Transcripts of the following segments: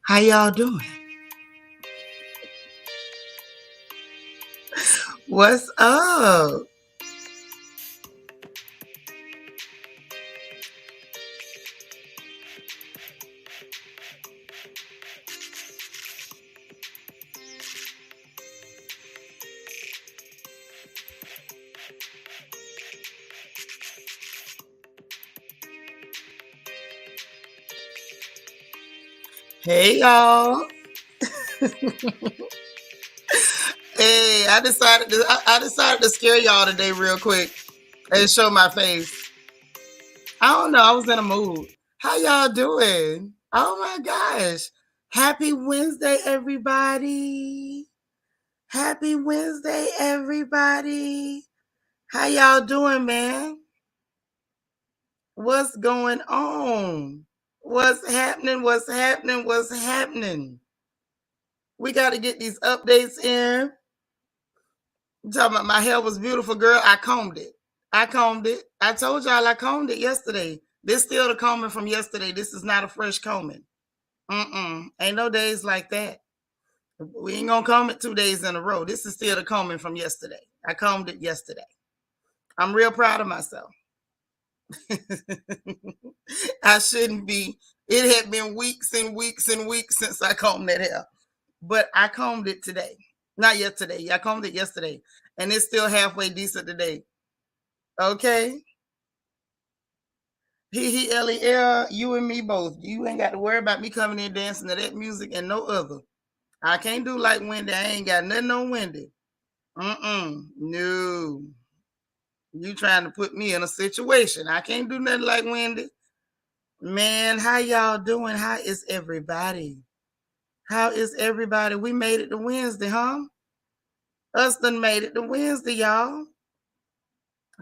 How y'all doing? What's up? Hey y'all. Hey, I decided to scare y'all today real quick and show my face. I don't know, I was in a mood. How y'all doing? Oh my gosh. Happy Wednesday, everybody. Happy Wednesday, everybody. How y'all doing, man? What's going on? What's happening? What's happening? What's happening? We got to get these updates in. I'm talking about my hair was beautiful, girl. I combed it. I combed it. I told y'all I combed it yesterday. This still the combing from yesterday. This is not a fresh combing. Ain't no days like that. We ain't gonna comb it 2 days in a row. This is still the combing from yesterday. I combed it yesterday. I'm real proud of myself. I shouldn't be. It had been weeks and weeks and weeks since I combed that hair. But I combed it today. Not yesterday. I combed it yesterday. And it's still halfway decent today. Okay. Lel, you and me both. You ain't got to worry about me coming in dancing to that music and no other. I can't do like Wendy. I ain't got nothing on Wendy. No. You trying to put me in a situation. I can't do nothing like Wendy. Man, how y'all doing? How is everybody? How is everybody? We made it to Wednesday, huh? Us done made it to Wednesday, y'all.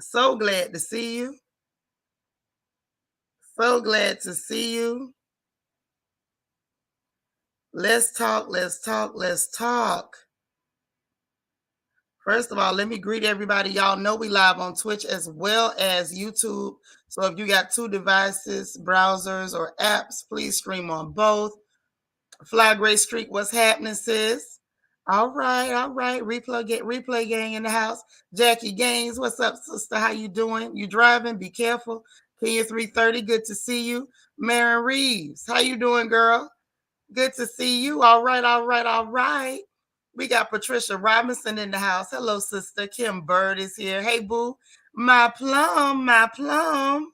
So glad to see you. So glad to see you. Let's talk, let's talk, let's talk. First of all, let me greet everybody. Y'all know we live on Twitch as well as YouTube. So if you got two devices, browsers, or apps, please stream on both. Fly Gray Streak, what's happening, sis? All right, all right. Replay gang in the house. Jackie Gaines, what's up, sister? How you doing? You driving? Be careful. Kenya 330, good to see you. Maren Reeves, how you doing, girl? Good to see you. All right, all right, all right. We got Patricia Robinson in the house. Hello, sister. Kim Bird is here. Hey, boo. My plum, my plum.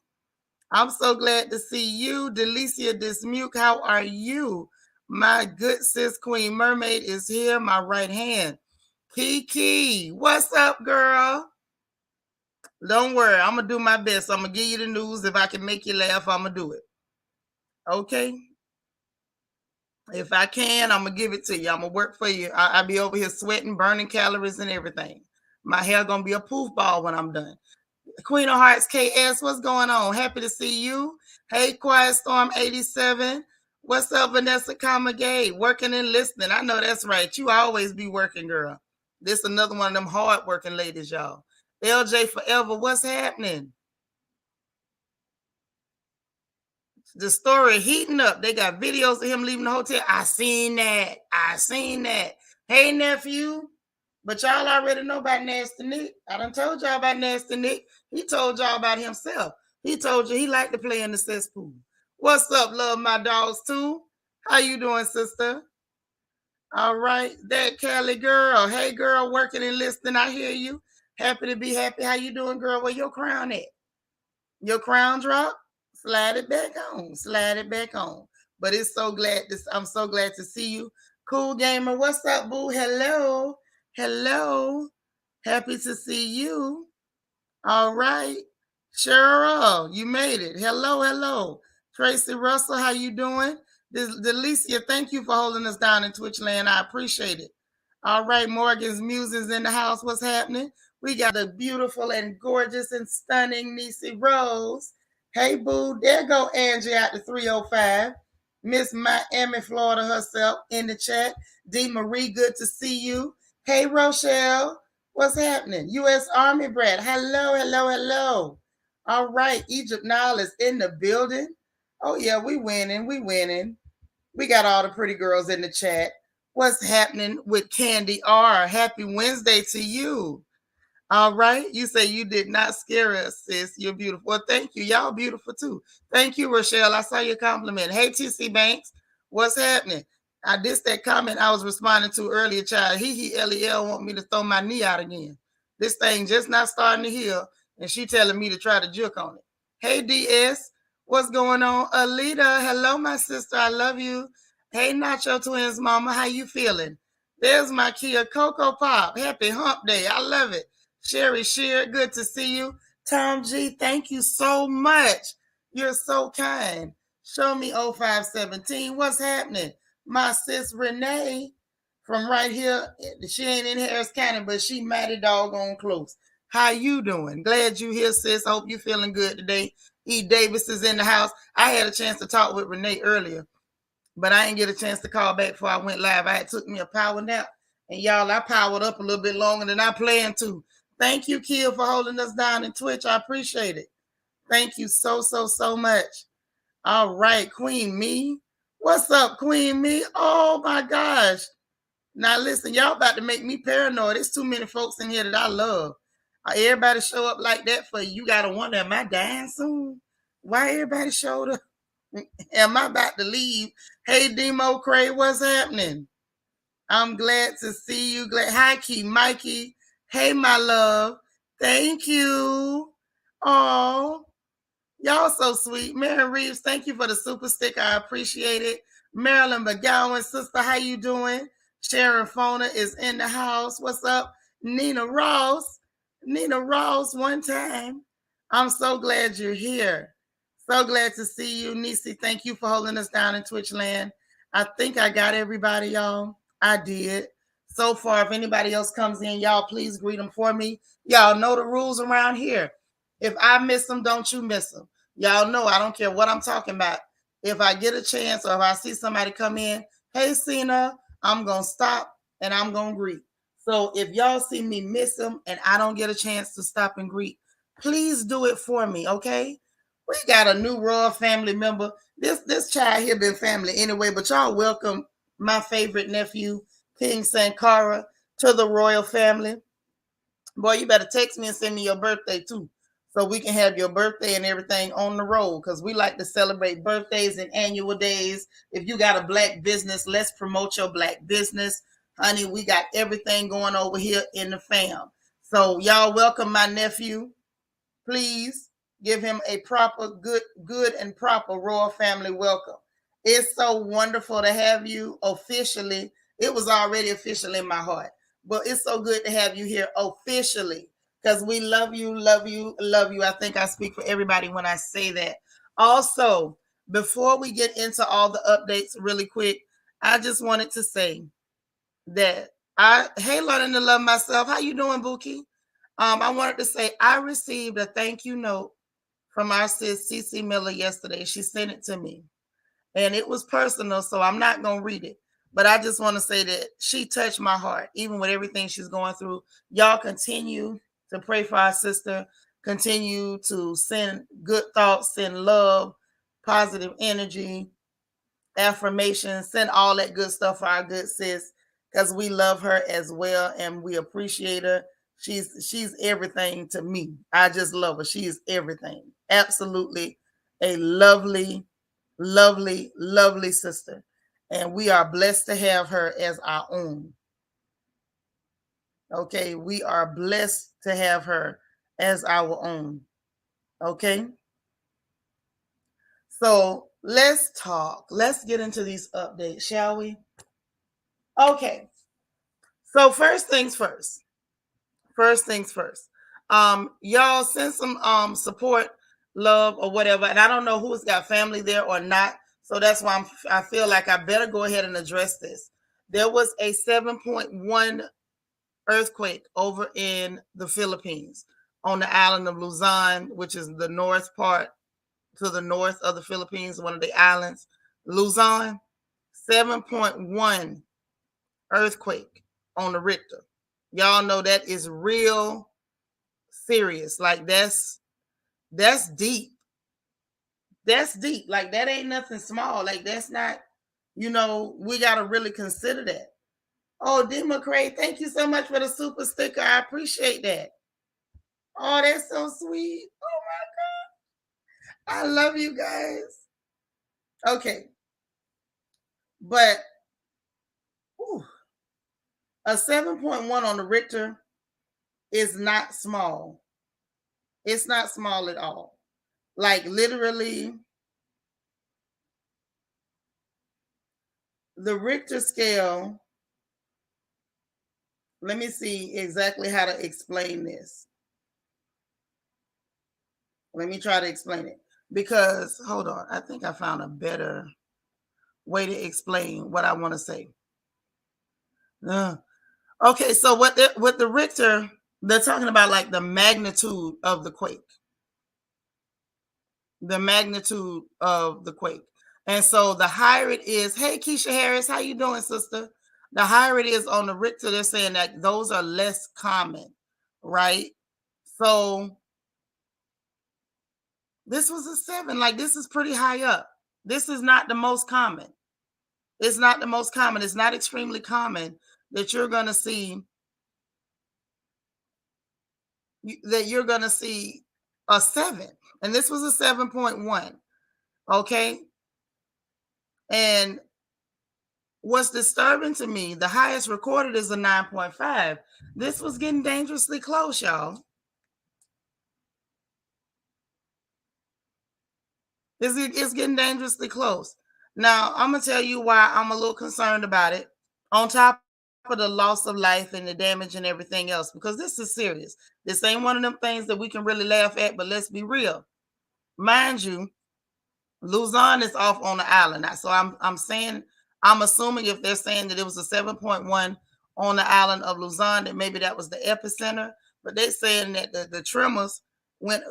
I'm so glad to see you. Delicia Dismuke, how are you? My good sis Queen Mermaid is here, my right hand. Kiki, what's up, girl? Don't worry, I'm going to do my best. I'm going to give you the news. If I can make you laugh, I'm going to do it. Okay? If I can, I'm going to give it to you. I'm going to work for you. I'll be over here sweating, burning calories and everything. My hair going to be a poof ball when I'm done. Queen of Hearts KS, what's going on? Happy to see you. Hey, Quiet Storm 87. What's up, Vanessa Kamagay? Working and listening. I know that's right. You always be working, girl. This another one of them hard working ladies, y'all. LJ Forever, what's happening? The story heating up. They got videos of him leaving the hotel. I seen that. I seen that. Hey, nephew. But y'all already know about Nasty Nick. I done told y'all about Nasty Nick. He told y'all about himself. He told you he liked to play in the cesspool. What's up, love my dogs too? How you doing, sister? All right, that Cali girl. Hey, girl, working and listening. I hear you. Happy to be happy. How you doing, girl? Where your crown at? Your crown drop? Slide it back on. Slide it back on. But it's so glad this. I'm so glad to see you. Cool gamer. What's up, boo? Hello. Hello. Happy to see you. All right. Cheryl, you made it. Hello, hello. Tracy Russell, how you doing? Delicia, thank you for holding us down in Twitch land. I appreciate it. All right, Morgan's Muses in the house. What's happening? We got the beautiful and gorgeous and stunning Niecy Rose. Hey, boo. There go Angie out to 305. Miss Miami, Florida herself in the chat. D. Marie, good to see you. Hey, Rochelle. What's happening? U.S. Army Brad. Hello, hello, hello. All right. Egypt Nile is in the building. Oh, yeah, we winning. We winning. We got all the pretty girls in the chat. What's happening with Candy R? Happy Wednesday to you. All right. You say you did not scare us, sis. You're beautiful. Well, thank you. Y'all beautiful too. Thank you, Rochelle. I saw your compliment. Hey, TC Banks. What's happening? I dissed that comment I was responding to earlier, child. He, LEL want me to throw my knee out again. This thing just not starting to heal, and she telling me to try to jerk on it. Hey, DS. What's going on? Alita. Hello, my sister. I love you. Hey, Nacho Twins, mama. How you feeling? There's my Kia Cocoa Pop. Happy hump day. I love it. Sherry Shear, good to see you. Tom G, thank you so much. You're so kind. Show me 0517. What's happening? My sis Renee from right here. She ain't in Harris County, but she mighty doggone close. How you doing? Glad you here, sis. Hope you feeling good today. E. Davis is in the house. I had a chance to talk with Renee earlier, but I didn't get a chance to call back before I went live. I had took me a power nap. And y'all, I powered up a little bit longer than I planned to. Thank you, Kill, for holding us down in Twitch. I appreciate it. Thank you so, so, so much. All right, Queen Me. What's up, Queen Me? Oh my gosh. Now listen, y'all about to make me paranoid. There's too many folks in here that I love. Everybody show up like that for you. You gotta wonder, am I dying soon? Why everybody showed up? Am I about to leave? Hey, Demo Cray, what's happening? I'm glad to see you. Hi, Key Mikey. Hey, my love. Thank you. Oh, y'all so sweet. Mary Reeves, thank you for the super stick. I appreciate it. Marilyn McGowan, sister, how you doing? Sharon Fona is in the house. What's up? Nina Ross. Nina Ross, one time. I'm so glad you're here. So glad to see you. Nisi, thank you for holding us down in Twitch land. I think I got everybody, y'all. I did. So far, if anybody else comes in, y'all please greet them for me. Y'all know the rules around here. If I miss them, don't you miss them. Y'all know I don't care what I'm talking about. If I get a chance or if I see somebody come in, hey, Cena, I'm going to stop and I'm going to greet. So if y'all see me miss them and I don't get a chance to stop and greet, please do it for me, okay? We got a new royal family member. This child here been family anyway, but y'all welcome my favorite nephew, King Sankara, to the royal family. Boy, you better text me and send me your birthday too, so we can have your birthday and everything on the road, because we like to celebrate birthdays and annual days. If you got a black business, let's promote your black business. Honey, we got everything going over here in the fam. So y'all welcome my nephew. Please give him a proper, good and proper royal family welcome. It's so wonderful to have you officially. It was already official in my heart, but it's so good to have you here officially, because we love you, love you, love you. I think I speak for everybody when I say that. Also, before we get into all the updates really quick, I just wanted to say that learning to love myself. How you doing, Buki? I wanted to say I received a thank you note from our sis CC Miller yesterday. She sent it to me. and it was personal, so I'm not going to read it. But I just want to say that she touched my heart, even with everything she's going through. Y'all continue to pray for our sister. Continue to send good thoughts, send love, positive energy, affirmations, send all that good stuff for our good sis, because we love her as well and we appreciate her. She's everything to me. I just love her. She is everything. Absolutely a lovely, lovely, lovely sister. And we are blessed to have her as our own. Okay, we are blessed to have her as our own. Okay. So let's talk. Let's get into these updates, shall we? Okay. So first things first. First things first. Y'all send some support, love, or whatever. And I don't know who's got family there or not. So that's why I feel like I better go ahead and address this. There was a 7.1 earthquake over in the Philippines on the island of Luzon, which is the north part to the north of the Philippines, one of the islands. Luzon, 7.1 earthquake on the Richter. Y'all know that is real serious. Like that's deep. That's deep. Like that ain't nothing small. Like that's not, we gotta really consider that. Oh, D. McCray, thank you so much for the super sticker. I appreciate that. Oh, that's so sweet. Oh my God. I love you guys. Okay. But whew, a 7.1 on the Richter is not small. It's not small at all. Like literally, the Richter scale. Let me see exactly how to explain this. Let me try to explain it. Because, hold on, I think I found a better way to explain what I want to say. Okay, so what the Richter, they're talking about like the magnitude of the quake. The magnitude of the quake. And so the higher it is, hey Keisha Harris, how you doing, sister? The higher it is on the Richter, they're saying that those are less common, right? So this was a 7. Like this is pretty high up. This is not the most common. It's not the most common. It's not extremely common that you're going to see a 7. And this was a 7.1. Okay? And what's disturbing to me, the highest recorded is a 9.5. This was getting dangerously close, y'all. It's getting dangerously close. Now, I'm going to tell you why I'm a little concerned about it. On top of the loss of life and the damage and everything else, because this is serious. This ain't one of them things that we can really laugh at, but let's be real. Mind you, Luzon is off on the island. So I'm assuming if they're saying that it was a 7.1 on the island of Luzon, that maybe that was the epicenter. But they're saying that the tremors went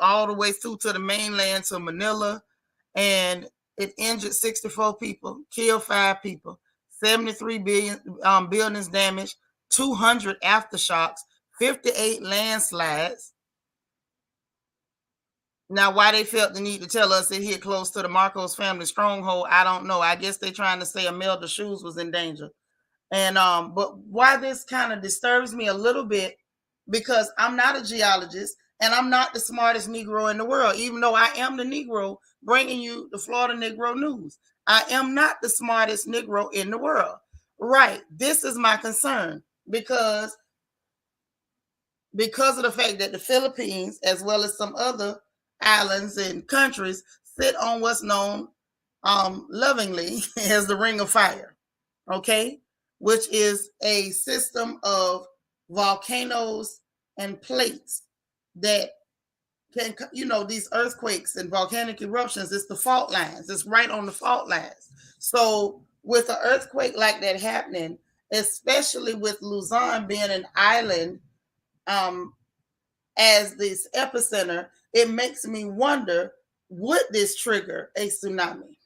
all the way through to the mainland to Manila, and it injured 64 people, killed 5 people, 73 buildings damaged, 200 aftershocks, 58 landslides. Now, why they felt the need to tell us it hit close to the Marcos family stronghold, I don't know. I guess they're trying to say Imelda Shoes was in danger. And but why this kind of disturbs me a little bit, because I'm not a geologist and I'm not the smartest Negro in the world, even though I am the Negro bringing you the Florida Negro news. I am not the smartest Negro in the world. Right. This is my concern because of the fact that the Philippines, as well as some other islands and countries, sit on what's known lovingly as the Ring of Fire, okay, which is a system of volcanoes and plates that can, these earthquakes and volcanic eruptions. It's the fault lines. It's right on the fault lines. So with an earthquake like that happening, especially with Luzon being an island, as this epicenter, it makes me wonder, would this trigger a tsunami?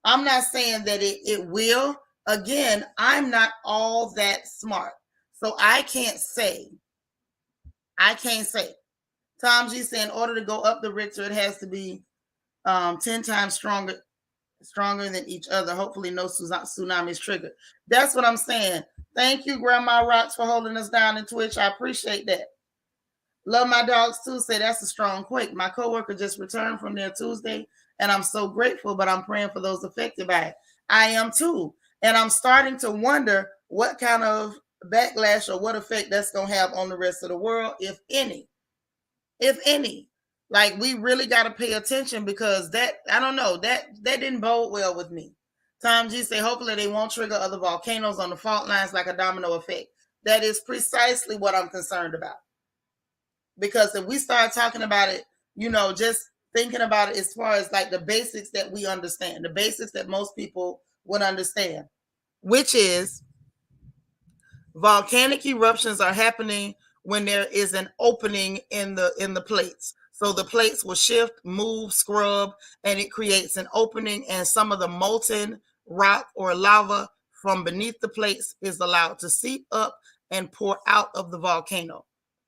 I'm not saying that it will. Again, I'm not all that smart. So I can't say. Tom G said in order to go up the Richter, it has to be 10 times stronger than each other. Hopefully no tsunamis triggered. That's what I'm saying. Thank you, Grandma Rocks, for holding us down in Twitch. I appreciate that. Love my dogs too. Say that's a strong quake. My coworker just returned from there Tuesday, and I'm so grateful, but I'm praying for those affected by it. I am too. And I'm starting to wonder what kind of backlash or what effect that's going to have on the rest of the world, if any. If any. Like, we really got to pay attention, because that, I don't know, that didn't bode well with me. Tom G say, hopefully they won't trigger other volcanoes on the fault lines like a domino effect. That is precisely what I'm concerned about. Because if we start talking about it, just thinking about it as far as like the basics that we understand, the basics that most people would understand, which is volcanic eruptions are happening when there is an opening in the plates. So the plates will shift, move, scrub, and it creates an opening, and some of the molten rock or lava from beneath the plates is allowed to seep up and pour out of the volcano.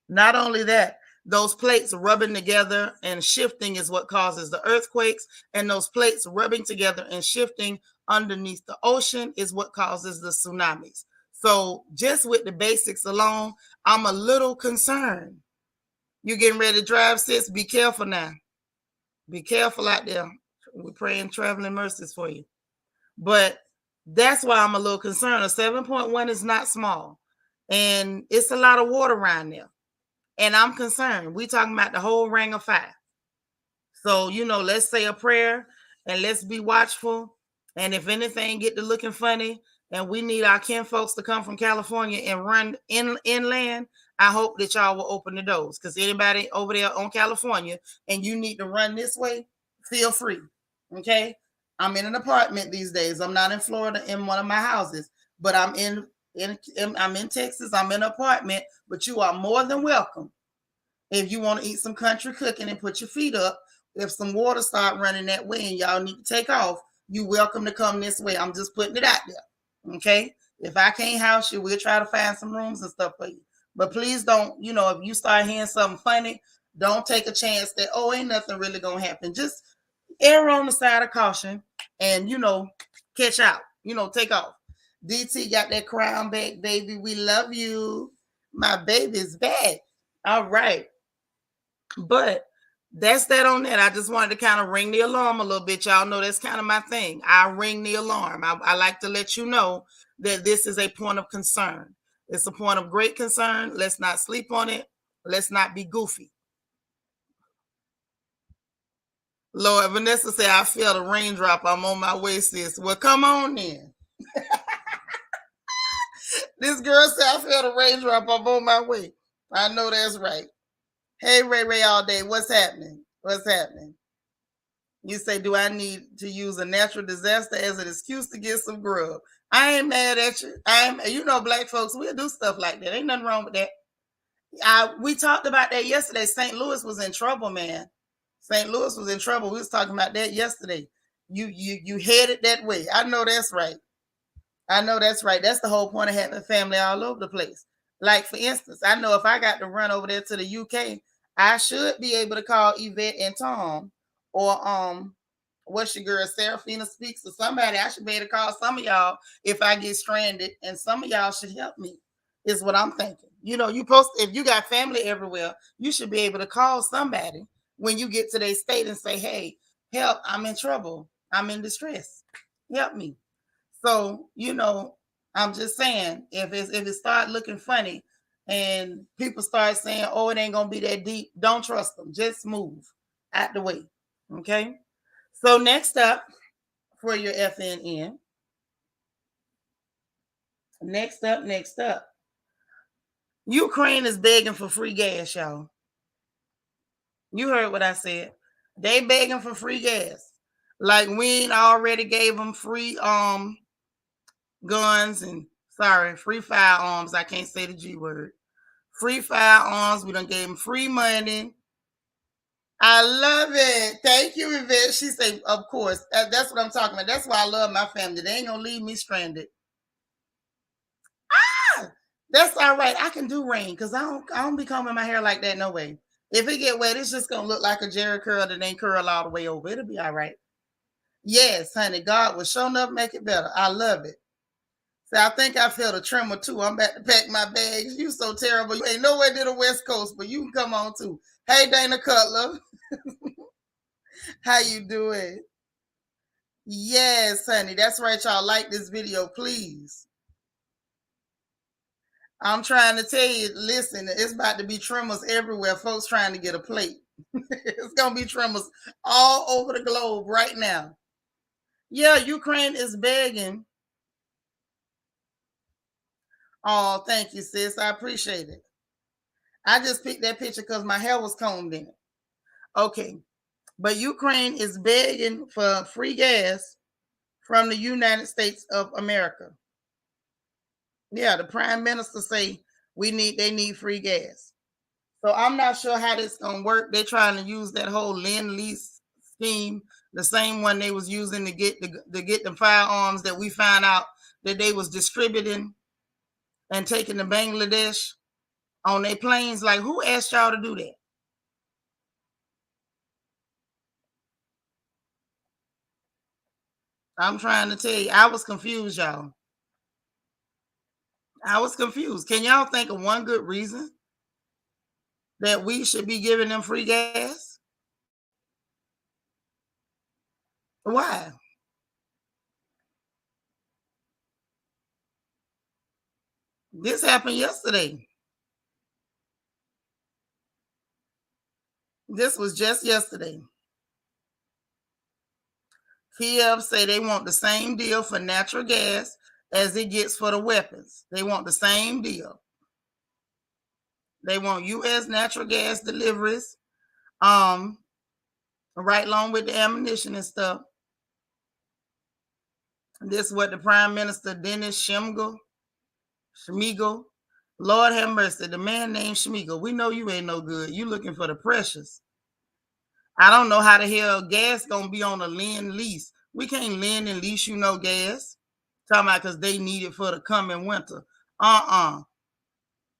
Not only that, those plates rubbing together and shifting is what causes the earthquakes, and those plates rubbing together and shifting underneath the ocean is what causes the tsunamis. So just with the basics alone, I'm a little concerned. You getting ready to drive, sis? Be careful now. Be careful out there. We're praying traveling mercies for you. But that's why I'm a little concerned. A 7.1 is not small, and it's a lot of water around there. And I'm concerned. We talking about the whole ring of fire. So, let's say a prayer and let's be watchful. And if anything get to looking funny and we need our kin folks to come from California and run inland, I hope that y'all will open the doors. Because anybody over there on California and you need to run this way, feel free. Okay? I'm in an apartment these days. I'm not in Florida in one of my houses, but I'm in Texas. I'm in an apartment, but you are more than welcome. If you want to eat some country cooking and put your feet up, if some water start running that way and y'all need to take off, you welcome to come this way. I'm just putting it out there. Okay? If I can't house you, we'll try to find some rooms and stuff for you. But please don't, if you start hearing something funny, don't take a chance that, ain't nothing really going to happen. Just err on the side of caution and, catch out, take off. DT got that crown back, baby. We love you. My baby's back. All right. But that's that on that. I just wanted to kind of ring the alarm a little bit. Y'all know that's kind of my thing. I ring the alarm. I like to let you know that this is a point of concern. It's a point of great concern. Let's not sleep on it. Let's not be goofy. Lord, Vanessa said, I feel a raindrop. I'm on my way, sis. Well, come on then. This girl said, I feel a raindrop. I'm on my way. I know that's right. Hey, Ray all day. What's happening? You say, do I need to use a natural disaster as an excuse to get some grub? I ain't mad at you. Black folks, we'll do stuff like that. Ain't nothing wrong with that. We talked about that yesterday. St. Louis was in trouble, man. St. Louis was in trouble. We was talking about that yesterday. You headed that way. I know that's right. That's the whole point of having family all over the place. Like, for instance, I know if I got to run over there to the UK, I should be able to call Yvette and Tom, or what's your girl, Serafina Speaks, or somebody. I should be able to call some of y'all if I get stranded, and some of y'all should help me, is what I'm thinking. If you got family everywhere, you should be able to call somebody when you get to their state and say, hey, help, I'm in trouble. I'm in distress. Help me. So, I'm just saying, if it start looking funny and people start saying, oh, it ain't going to be that deep, don't trust them. Just move out the way. Okay? So next up for your FNN. Next up. Ukraine is begging for free gas, y'all. You heard what I said. They begging for free gas. Like, we ain't already gave them free guns and free firearms. I can't say the G word. Free firearms. We done gave them free money. I love it. Thank you, Yvette. She said, of course. That's what I'm talking about. That's why I love my family. They ain't gonna leave me stranded. Ah, that's all right. I can do rain because I don't be combing my hair like that. No way. If it get wet, it's just gonna look like a Jerry curl that ain't curl all the way over. It'll be all right. Yes, honey. God will show enough make it better. I love it. So I think I felt a tremor too. I'm about to pack my bags. You so terrible. You ain't nowhere near the West Coast, but you can come on too. Hey, Dana Cutler. How you doing? Yes, honey. That's right, y'all. Like this video, please. I'm trying to tell you, listen, it's about to be tremors everywhere. Folks trying to get a plate. It's gonna be tremors all over the globe right now. Yeah, Ukraine is begging. Oh, thank you, sis. I appreciate it. I just picked that picture because my hair was combed in it. Okay. But Ukraine is begging for free gas from the United States of America. Yeah, the prime minister say they need free gas. So I'm not sure how this gonna work. They're trying to use that whole lend lease scheme, the same one they was using to get the firearms that we found out that they was distributing and taking to Bangladesh on their planes. Like, who asked y'all to do that? I'm trying to tell you, I was confused, y'all. I was confused. Can y'all think of one good reason that we should be giving them free gas? Why? This happened yesterday. This was just yesterday. Kiev say they want the same deal for natural gas as it gets for the weapons. They want the same deal. They want U.S. natural gas deliveries, um, right along with the ammunition and stuff. This is what the Prime Minister Dennis Schmigel. Lord have mercy, the man named Schmigel. We know you ain't no good. You looking for the precious. I don't know how the hell gas gonna be on a lend lease. We can't lend and lease you no gas. Talking about because they need it for the coming winter. Uh-uh.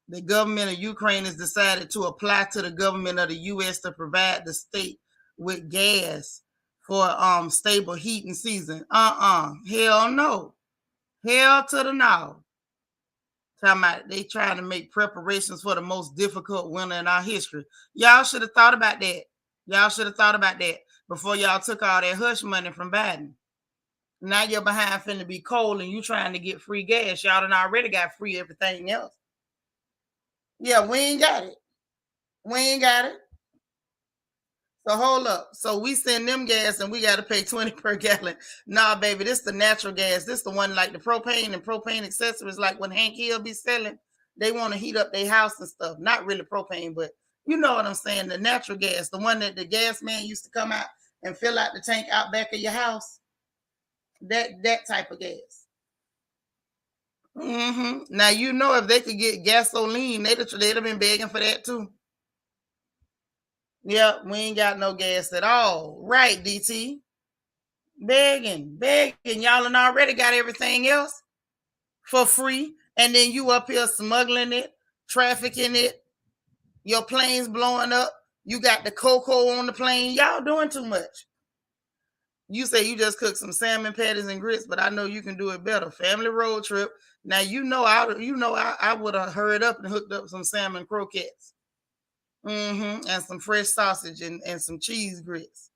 The government of Ukraine has decided to apply to the government of the U.S. to provide the state with gas for stable heating season. Hell no. Hell to the no. Talking about they trying to make preparations for the most difficult winter in our history. Y'all should have thought about that. Y'all should have thought about that before y'all took all that hush money from Biden. Now you're behind finna be cold and you trying to get free gas. Y'all done already got free everything else. Yeah, we ain't got it. We ain't got it. So hold up. So we send them gas and we got to pay 20 per gallon. Nah, baby, this the natural gas. This the one like the propane and propane accessories, like when Hank Hill be selling. They want to heat up their house and stuff. Not really propane, but you know what I'm saying. The natural gas, the one that the gas man used to come out and fill out the tank out back of your house. That type of gas. Now you know if they could get gasoline, they'd have been begging for that too. Yep, we ain't got no gas at all. Right, DT. Begging. Y'all and already got everything else for free. And then you up here smuggling it, trafficking it, your plane's blowing up. You got the cocoa on the plane. Y'all doing too much. You say you just cooked some salmon patties and grits, but I know you can do it better. Family road trip. Now I would have hurried up and hooked up some salmon croquettes. And some fresh sausage and some cheese grits.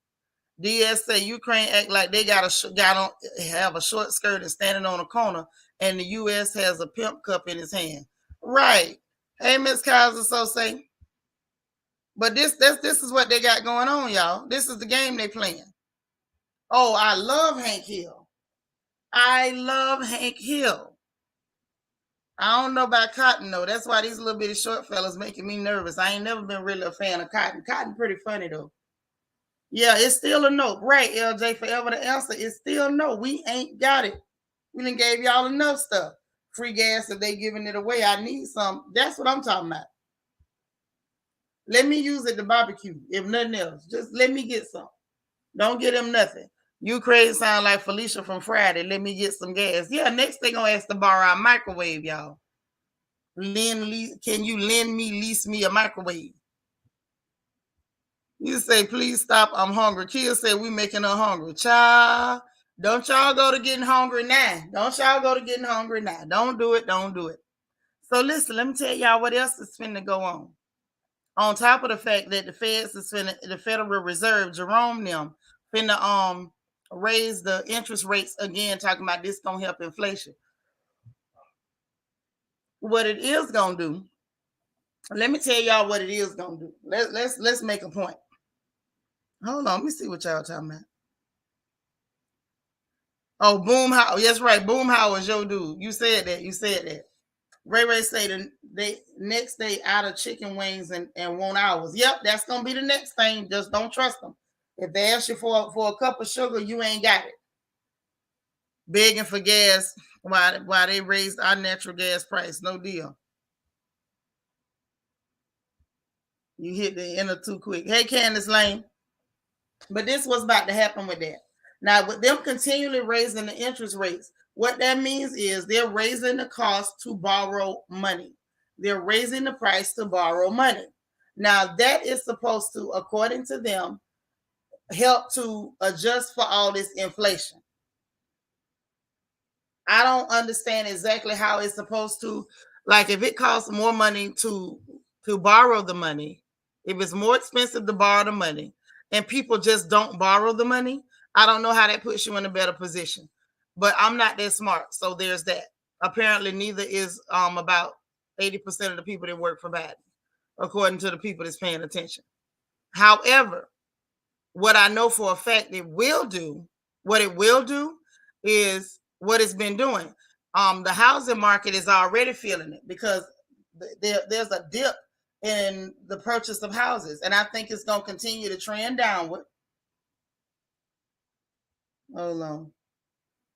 DS say Ukraine act like they have a short skirt and standing on a corner, and the U.S. has a pimp cup in his hand. Right. Hey, Miss Kaiser, so say. But this is what they got going on, y'all. This is the game they playing. Oh, I love Hank Hill. I love Hank Hill. I don't know about Cotton though. That's why these little bitty short fellas making me nervous. I ain't never been really a fan of Cotton. Cotton pretty funny though. Yeah, it's still a no. Right, LJ, forever the answer is still no. We ain't got it. We done gave y'all enough stuff. Free gas if they giving it away. I need some. That's what I'm talking about. Let me use it to barbecue, if nothing else. Just let me get some. Don't get him nothing. Ukraine sound like Felicia from Friday. Let me get some gas. Yeah, next they gonna ask to borrow our microwave, y'all. Can you lend me, lease me a microwave? You say, please stop, I'm hungry. Kia said we making her hungry. Child, don't y'all go to getting hungry now. Don't y'all go to getting hungry now. Don't do it, don't do it. So listen, let me tell y'all what else is finna go on. On top of the fact that the Feds is finna, the Federal Reserve, Jerome them, finna raise the interest rates again, talking about this gonna help inflation. What it is gonna do, let me tell y'all what it is gonna do. Let's make a point. Hold on, let me see what y'all talking about. Oh, Boomhauer. Yes, right. Boomhauer is your dude. You said that. You said that. Ray Ray said the next day out of chicken wings and want hours. Yep, that's gonna be the next thing. Just don't trust them. If they ask you for a cup of sugar, you ain't got it. Begging for gas while they raised our natural gas price. No deal. You hit the enter too quick. Hey, Candace Lane. But this was about to happen with that. Now, with them continually raising the interest rates, what that means is they're raising the cost to borrow money. They're raising the price to borrow money. Now, that is supposed to, according to them, help to adjust for all this inflation. I don't understand exactly how it's supposed to, like if it costs more money to borrow the money, if it's more expensive to borrow the money and people just don't borrow the money, I don't know how that puts you in a better position. But I'm not that smart, so there's that. Apparently neither is about 80% of the people that work for Biden, according to the people that's paying attention. However, what I know for a fact what it will do is what it's been doing. The housing market is already feeling it because there's a dip in the purchase of houses, and I think it's going to continue to trend downward. Hold on.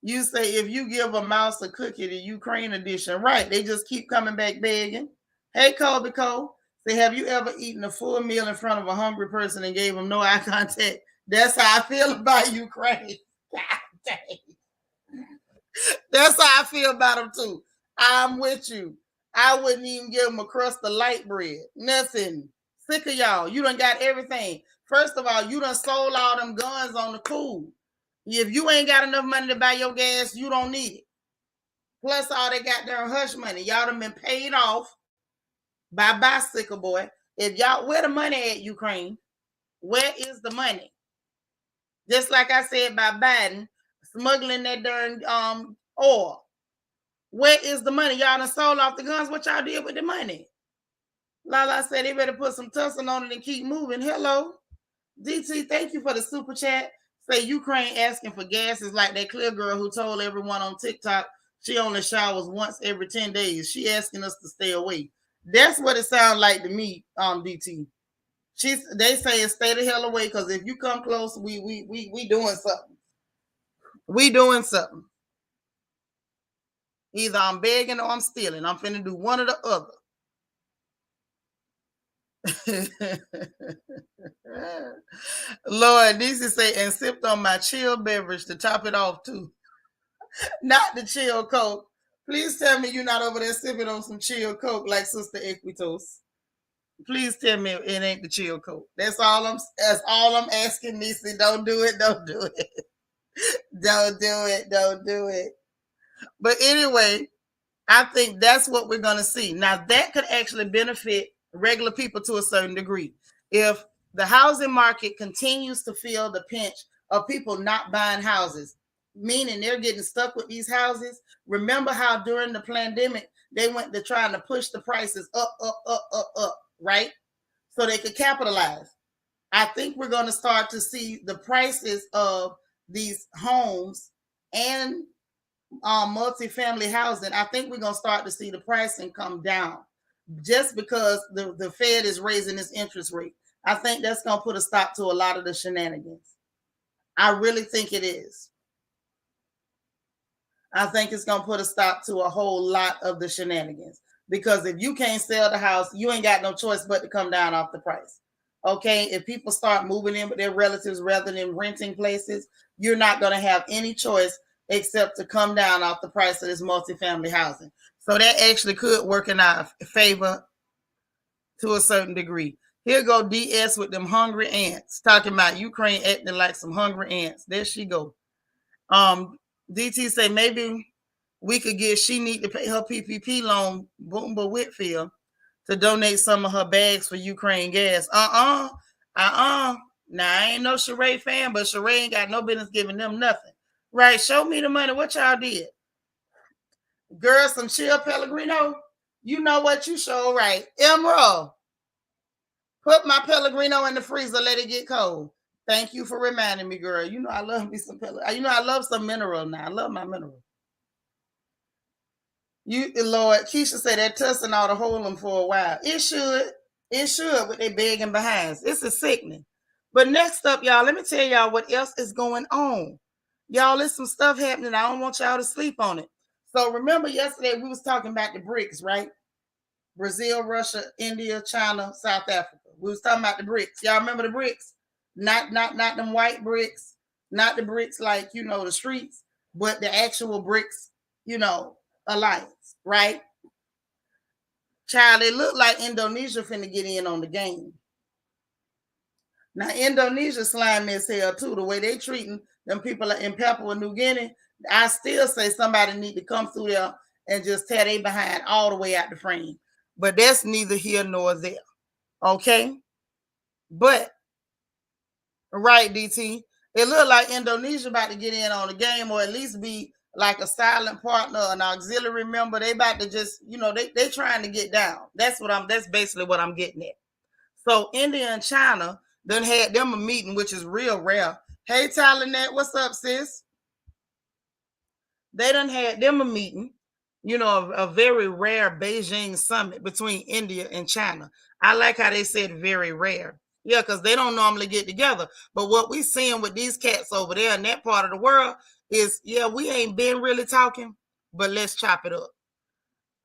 You say if you give a mouse a cookie, the Ukraine edition, right? They just keep coming back begging. Hey, Colby Cole, say, have you ever eaten a full meal in front of a hungry person and gave them no eye contact? That's how I feel about Ukraine. God dang. That's how I feel about them too. I'm with you. I wouldn't even give them a crust of light bread. Nothing. Sick of y'all. You done got everything. First of all, you done sold all them guns on the cool. If you ain't got enough money to buy your gas, you don't need it. Plus all they got there hush money. Y'all done been paid off by Bicycle Boy. If y'all, where the money at, Ukraine? Where is the money? Just like I said by Biden, smuggling that darn oil. Where is the money? Y'all done sold off the guns. What y'all did with the money? Lala said they better put some tussle on it and keep moving. Hello. DT, thank you for the super chat. Say Ukraine asking for gas is like that clear girl who told everyone on TikTok she only showers once every 10 days. She asking us to stay away. That's what it sounds like to me, DT. They say stay the hell away because if you come close, we doing something. We doing something. Either I'm begging or I'm stealing. I'm finna do one or the other. Lord, these is say and sipped on my chill beverage to top it off too. Not the chill Coke. Please tell me you're not over there sipping on some chill Coke like Sister Equitos. Please tell me it ain't the chill Coke. That's all I'm asking, Nisi. Don't do it. Don't do it. Don't do it. Don't do it. But anyway, I think that's what we're going to see. Now, that could actually benefit regular people to a certain degree. If the housing market continues to feel the pinch of people not buying houses, meaning they're getting stuck with these houses. Remember how during the pandemic, they went to trying to push the prices up, right? So they could capitalize. I think we're going to start to see the prices of these homes and multifamily housing. I think we're going to start to see the pricing come down just because the Fed is raising its interest rate. I think that's going to put a stop to a lot of the shenanigans. I really think it is. I think it's going to put a stop to a whole lot of the shenanigans because if you can't sell the house, you ain't got no choice but to come down off the price. Okay, if people start moving in with their relatives rather than renting places, you're not going to have any choice except to come down off the price of this multifamily housing. So that actually could work in our favor to a certain degree. Here go DS with them hungry ants, talking about Ukraine acting like some hungry ants. There she go. DT say maybe we could get she need to pay her PPP loan, Boomba Whitfield, to donate some of her bags for Ukraine gas. Now I ain't no Sheree fan, but Sheree ain't got no business giving them nothing. Right? Show me the money. What y'all did? Girl, some chill Pellegrino. You know what you show right. Emerald. Put my Pellegrino in the freezer, let it get cold. Thank you for reminding me, girl. You know I love me some Pellegrino. You know I love some mineral now. I love my mineral. You, Lord, Keisha said that Tussin ought to hold them for a while. It should. It should with they begging behinds. It's a sickening. But next up, y'all, let me tell y'all what else is going on. Y'all, there's some stuff happening. I don't want y'all to sleep on it. So remember yesterday we was talking about the BRICS, right? Brazil, Russia, India, China, South Africa. We was talking about the BRICS. Y'all remember the BRICS? Not them white bricks, not the bricks like, you know, the streets, but the actual bricks, you know, alliance, right? Child, it looked like Indonesia finna get in on the game. Now, Indonesia slimy as hell too. The way they treating them people in Papua New Guinea, I still say somebody need to come through there and just tear they behind all the way out the frame. But that's neither here nor there. Okay? But, right, DT, it looked like Indonesia about to get in on the game, or at least be like a silent partner, an auxiliary member. They about to just, you know, they trying to get down. That's basically what I'm getting at. So India and China done had them a meeting, which is real rare. Hey, Tylenette, what's up, sis? They done had them a meeting, you know, a very rare Beijing summit between India and China. I like how they said very rare. Yeah, because they don't normally get together. But what we seeing with these cats over there in that part of the world is, yeah, we ain't been really talking, but let's chop it up.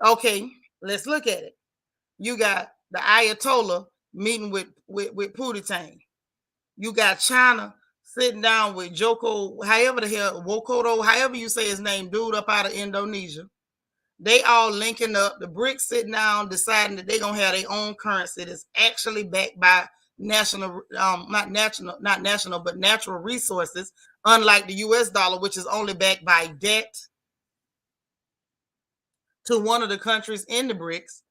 Okay, let's look at it. You got the Ayatollah meeting with Putin. You got China sitting down with Joko, however the hell, Wokodo, however you say his name, dude up out of Indonesia. They all linking up. The BRICS sitting down, deciding that they're gonna have their own currency that's actually backed by national, not national, but natural resources, unlike the US dollar, which is only backed by debt to one of the countries in the BRICS.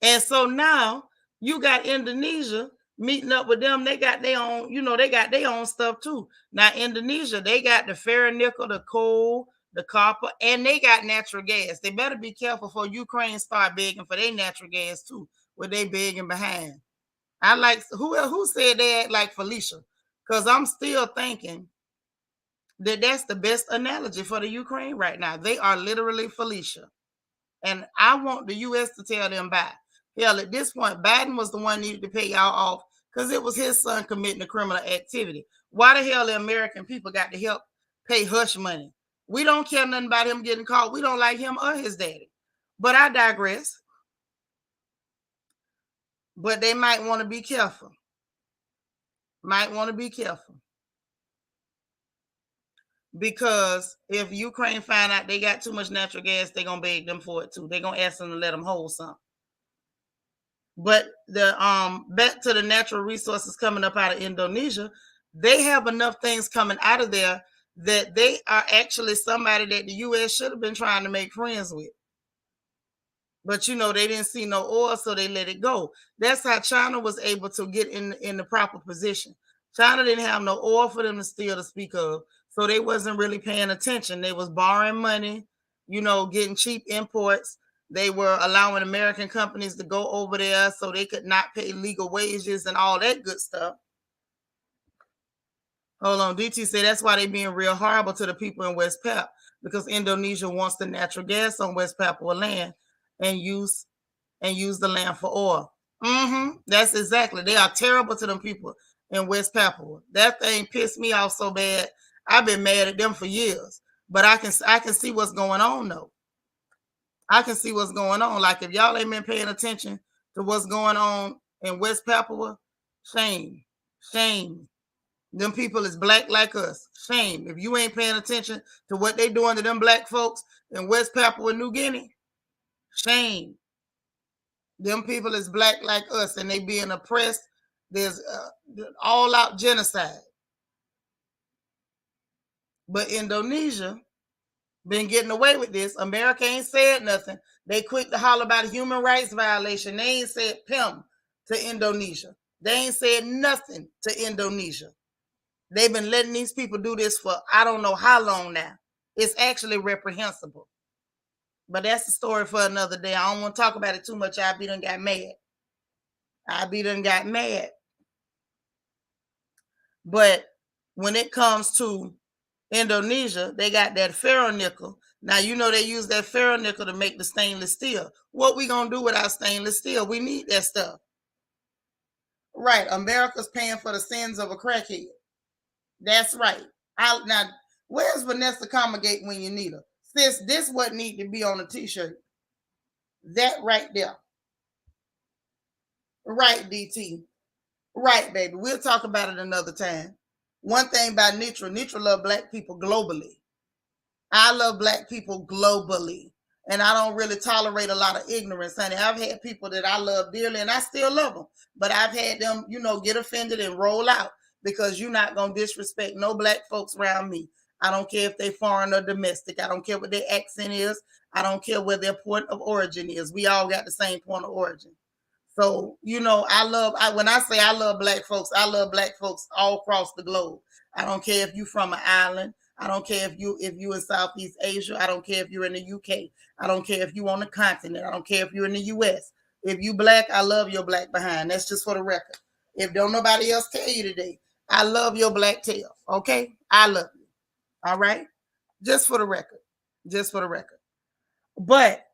And so now you got Indonesia meeting up with them. They got their own, you know, they got their own stuff too. Now, Indonesia, they got the ferronickel, the coal, the copper, and they got natural gas. They better be careful for Ukraine start begging for their natural gas too, where they begging behind. I like who said that like Felicia, because I'm still thinking that that's the best analogy for the Ukraine right now. They are literally Felicia. And I want the U.S. to tell them bye. Hell, at this point, Biden was the one needed to pay y'all off because it was his son committing a criminal activity. Why the hell the American people got to help pay hush money? We don't care nothing about him getting caught. We don't like him or his daddy. But I digress. But they might want to be careful. Might want to be careful. Because if Ukraine find out they got too much natural gas, they're going to beg them for it too. They're going to ask them to let them hold some. But the back to the natural resources coming up out of Indonesia, they have enough things coming out of there that they are actually somebody that the U.S. should have been trying to make friends with. But you know, they didn't see no oil, so they let it go. That's how China was able to get in the proper position. China didn't have no oil for them to steal to speak of, so they wasn't really paying attention. They was borrowing money, you know, getting cheap imports. They were allowing American companies to go over there so they could not pay legal wages and all that good stuff. Hold on, DT said that's why they being real horrible to the people in West Pap, because Indonesia wants the natural gas on West Papua land and use the land for oil. That's exactly. They are terrible to them people in West Papua. That thing pissed me off so bad. I've been mad at them for years, but I can see what's going on though. I can see what's going on. Like if y'all ain't been paying attention to what's going on in West Papua, shame, shame. Them people is black like us. Shame. If you ain't paying attention to what they doing to them black folks in West Papua New Guinea, shame. Them people is black like us and they being oppressed. There's all out genocide. But Indonesia been getting away with this. America ain't said nothing. They quick to holler about a human rights violation. They ain't said pim to Indonesia. They ain't said nothing to Indonesia. They've been letting these people do this for I don't know how long now. It's actually reprehensible. But that's the story for another day. I don't want to talk about it too much. I be done got mad. But when it comes to Indonesia, they got that ferronickel. Now, you know they use that ferronickel to make the stainless steel. What we going to do with our stainless steel? We need that stuff. Right. America's paying for the sins of a crackhead. That's right. Now, where's Vanessa Comagate when you need her? Sis, this what need to be on a t-shirt. That right there. Right, DT. Right, baby. We'll talk about it another time. One thing about Nitra love black people globally. I love black people globally. And I don't really tolerate a lot of ignorance, honey. I've had people that I love dearly and I still love them. But I've had them, get offended and roll out because you're not going to disrespect no black folks around me. I don't care if they foreign or domestic. I don't care what their accent is. I don't care where their point of origin is. We all got the same point of origin. So, when I say I love black folks, I love black folks all across the globe. I don't care if you're from an island. I don't care if you in Southeast Asia. I don't care if you're in the UK. I don't care if you're on the continent. I don't care if you're in the US. If you black, I love your black behind. That's just for the record. If don't nobody else tell you today, I love your black tail. Okay? I love you. All right? Just for the record. Just for the record. But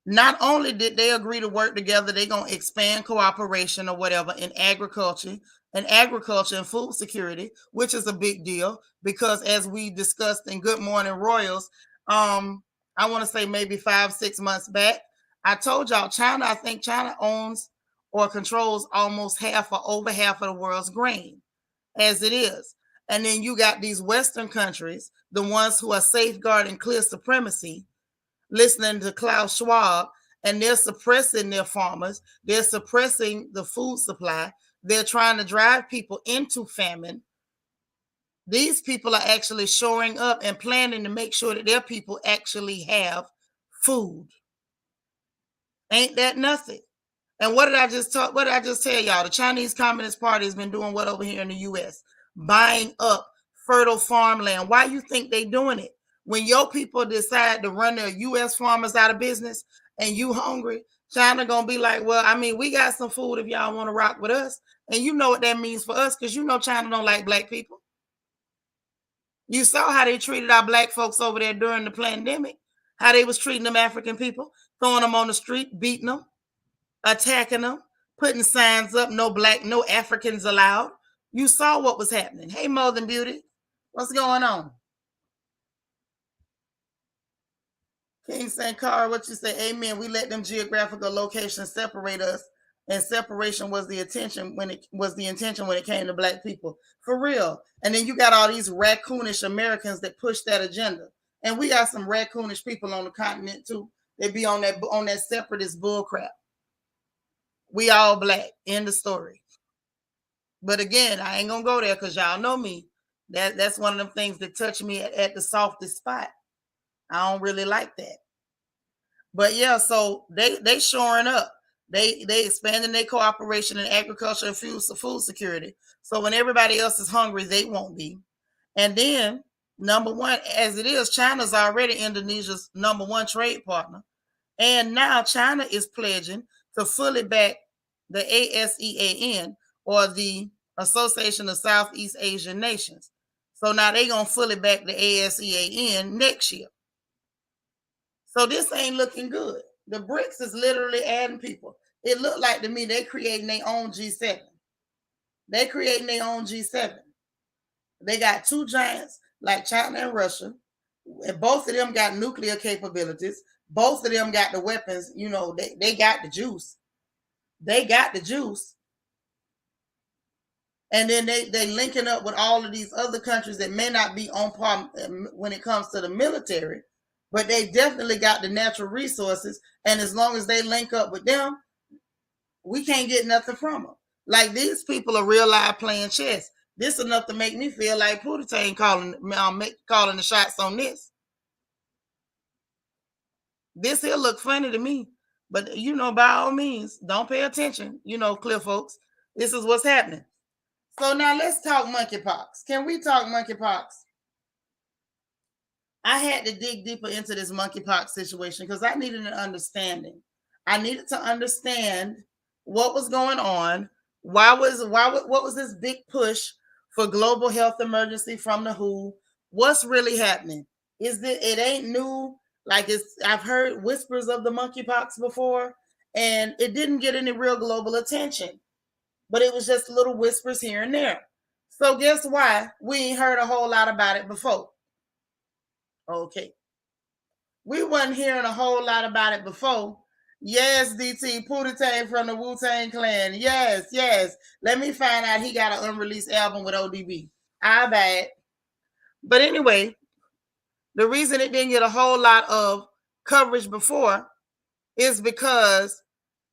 not only did they agree to work together, they're going to expand cooperation or whatever in agriculture and food security, which is a big deal because as we discussed in Good Morning Royals, I want to say maybe 5-6 months back, I told y'all I think China owns or controls almost half or over half of the world's grain as it is. And then you got these Western countries, the ones who are safeguarding clear supremacy, listening to Klaus Schwab, and they're suppressing their farmers. They're suppressing the food supply. They're trying to drive people into famine. These people are actually shoring up and planning to make sure that their people actually have food. Ain't that nothing? And what did I just tell y'all? The Chinese Communist Party has been doing what over here in the U.S.? Buying up fertile farmland. Why you think they doing it? When your people decide to run their U.S. farmers out of business and you hungry, China gonna be like, well, I mean, we got some food if y'all want to rock with us. And you know what that means for us because China don't like black people. You saw how they treated our black folks over there during the pandemic, how they was treating them African people, throwing them on the street, beating them, attacking them, putting signs up, no black, no Africans allowed. You saw what was happening. Hey, More Than Beauty, what's going on? King St. Cara, what you say? Amen. We let them geographical locations separate us, and separation was the intention when it came to black people. For real. And then you got all these raccoonish Americans that push that agenda. And we got some raccoonish people on the continent too. They be on that separatist bullcrap. We all black. End of story. But again, I ain't gonna go there because y'all know me. That's one of them things that touch me at the softest spot. I don't really like that. But yeah, so they shoring up. They expanding their cooperation in agriculture and food security. So when everybody else is hungry, they won't be. And then number one, as it is, China's already Indonesia's number one trade partner. And now China is pledging to fully back the ASEAN, or the Association of Southeast Asian Nations. So now they're going to fully back the ASEAN next year. So this ain't looking good. The BRICS is literally adding people. It looked like to me they creating their own G7. They creating their own G7. They got two giants like China and Russia. Both of them got nuclear capabilities. Both of them got the weapons. They got the juice. They got the juice. And then they linking up with all of these other countries that may not be on par when it comes to the military, but they definitely got the natural resources. And as long as they link up with them, we can't get nothing from them. Like, these people are real live playing chess. This is enough to make me feel like Putin calling the shots on this. This here look funny to me, but by all means, don't pay attention. Clear folks, this is what's happening. So now let's talk monkeypox. Can we talk monkeypox? I had to dig deeper into this monkeypox situation because I needed an understanding. I needed to understand what was going on. What was this big push for global health emergency from the WHO? What's really happening? It ain't new. Like, I've heard whispers of the monkeypox before, and it didn't get any real global attention. But it was just little whispers here and there. So guess why? We ain't heard a whole lot about it before. Okay. We wasn't hearing a whole lot about it before. Yes, DT, Pootie from the Wu-Tang Clan. Yes. Let me find out he got an unreleased album with ODB. I bet. But anyway, the reason it didn't get a whole lot of coverage before is because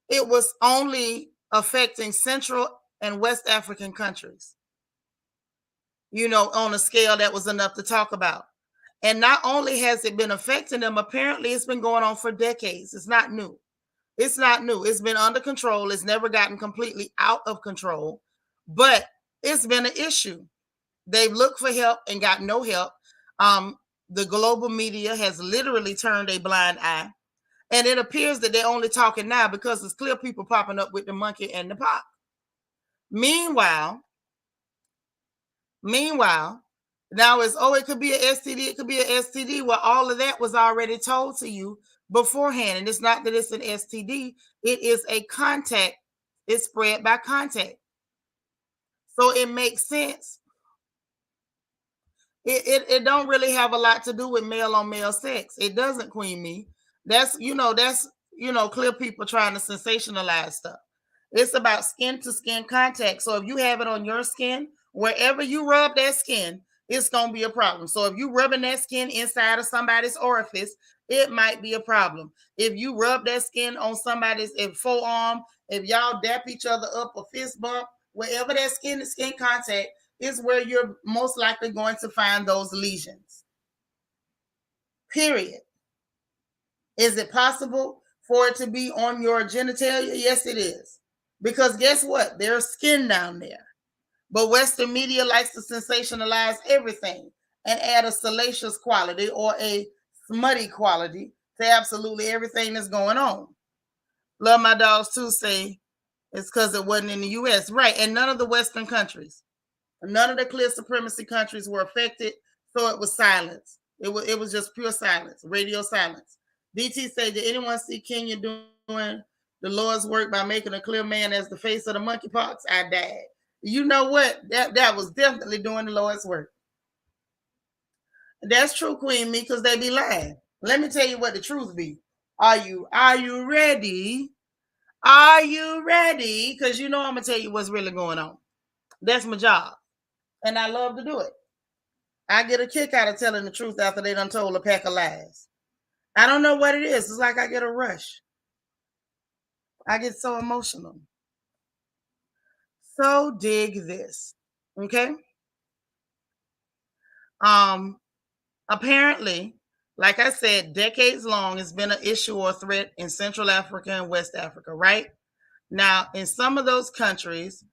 it was only affecting Central and West African countries, on a scale that was enough to talk about. And not only has it been affecting them, apparently it's been going on for decades. It's not new. It's been under control. It's never gotten completely out of control, but it's been an issue. They've looked for help and got no help. The global media has literally turned a blind eye. And it appears that they're only talking now because there's clear people popping up with the monkey and the pop. Meanwhile, now it could be an STD, it could be an STD. Well, all of that was already told to you beforehand. And it's not that it's an STD, it is a contact. It's spread by contact. So it makes sense. It don't really have a lot to do with male on male sex. It doesn't, Queen Me. That's clear people trying to sensationalize stuff. It's about skin to skin contact. So if you have it on your skin, wherever you rub that skin, it's going to be a problem. So if you rubbing that skin inside of somebody's orifice, it might be a problem. If you rub that skin on somebody's forearm, if y'all dap each other up or fist bump, wherever that skin to skin contact is where you're most likely going to find those lesions. Period. Is it possible for it to be on your genitalia? Yes, it is. Because guess what? There's skin down there. But Western media likes to sensationalize everything and add a salacious quality or a smutty quality to absolutely everything that's going on. Love My Dogs too say it's because it wasn't in the U.S. Right. And none of the Western countries, none of the clear supremacy countries were affected. So it was silence. It was just pure silence, radio silence. DT said, did anyone see Kenya doing the Lord's work by making a clear man as the face of the monkeypox? I died. You know what? That was definitely doing the Lord's work. That's true, Queen Me, because they be lying. Let me tell you what the truth be. Are you ready? Are you ready? Because I'm going to tell you what's really going on. That's my job. And I love to do it. I get a kick out of telling the truth after they done told a pack of lies. I don't know what it is. It's like I get a rush. I get so emotional. So dig this. Okay? Apparently, like I said, decades long, it's been an issue or threat in Central Africa and West Africa, right? Now, in some of those countries,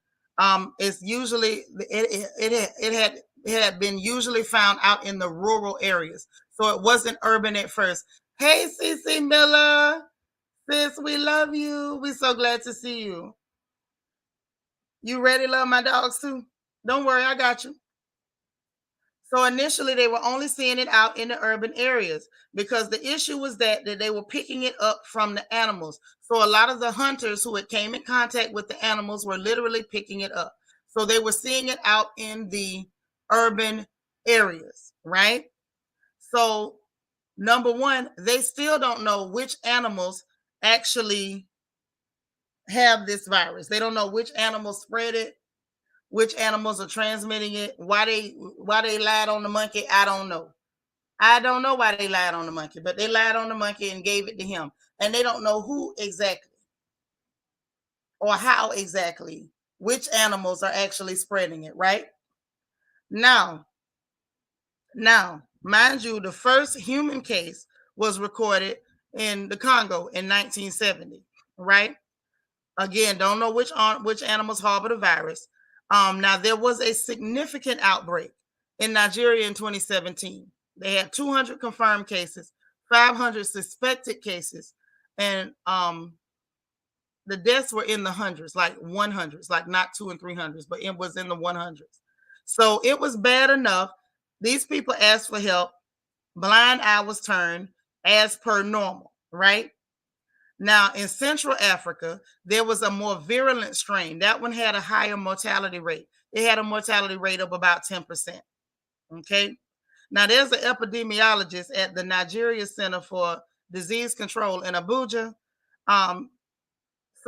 it's usually it had been usually found out in the rural areas, so it wasn't urban at first. Hey, Cece Miller, sis, we love you. We're so glad to see you. You ready, Love My Dogs too? Don't worry, I got you. So initially, they were only seeing it out in the urban areas because the issue was that they were picking it up from the animals. So a lot of the hunters who had came in contact with the animals were literally picking it up. So they were seeing it out in the urban areas, right? So, number one, they still don't know which animals actually have this virus. They don't know which animals spread it, which animals are transmitting it. Why they lied on the monkey, I don't know. I don't know why they lied on the monkey, but they lied on the monkey and gave it to him. And they don't know who exactly or how exactly which animals are actually spreading it, right? Now, mind you, the first human case was recorded in the Congo in 1970, right? Again, don't know which animals harbor the virus. Now there was a significant outbreak in Nigeria in 2017. They had 200 confirmed cases, 500 suspected cases, and the deaths were in the hundreds, like 100s, like not two and 300s, but it was in the 100s. So it was bad enough. These people asked for help. Blind eye was turned as per normal, right? Now, in Central Africa, there was a more virulent strain. That one had a higher mortality rate. It had a mortality rate of about 10%. Okay. Now, there's an epidemiologist at the Nigeria Center for Disease Control in Abuja, um,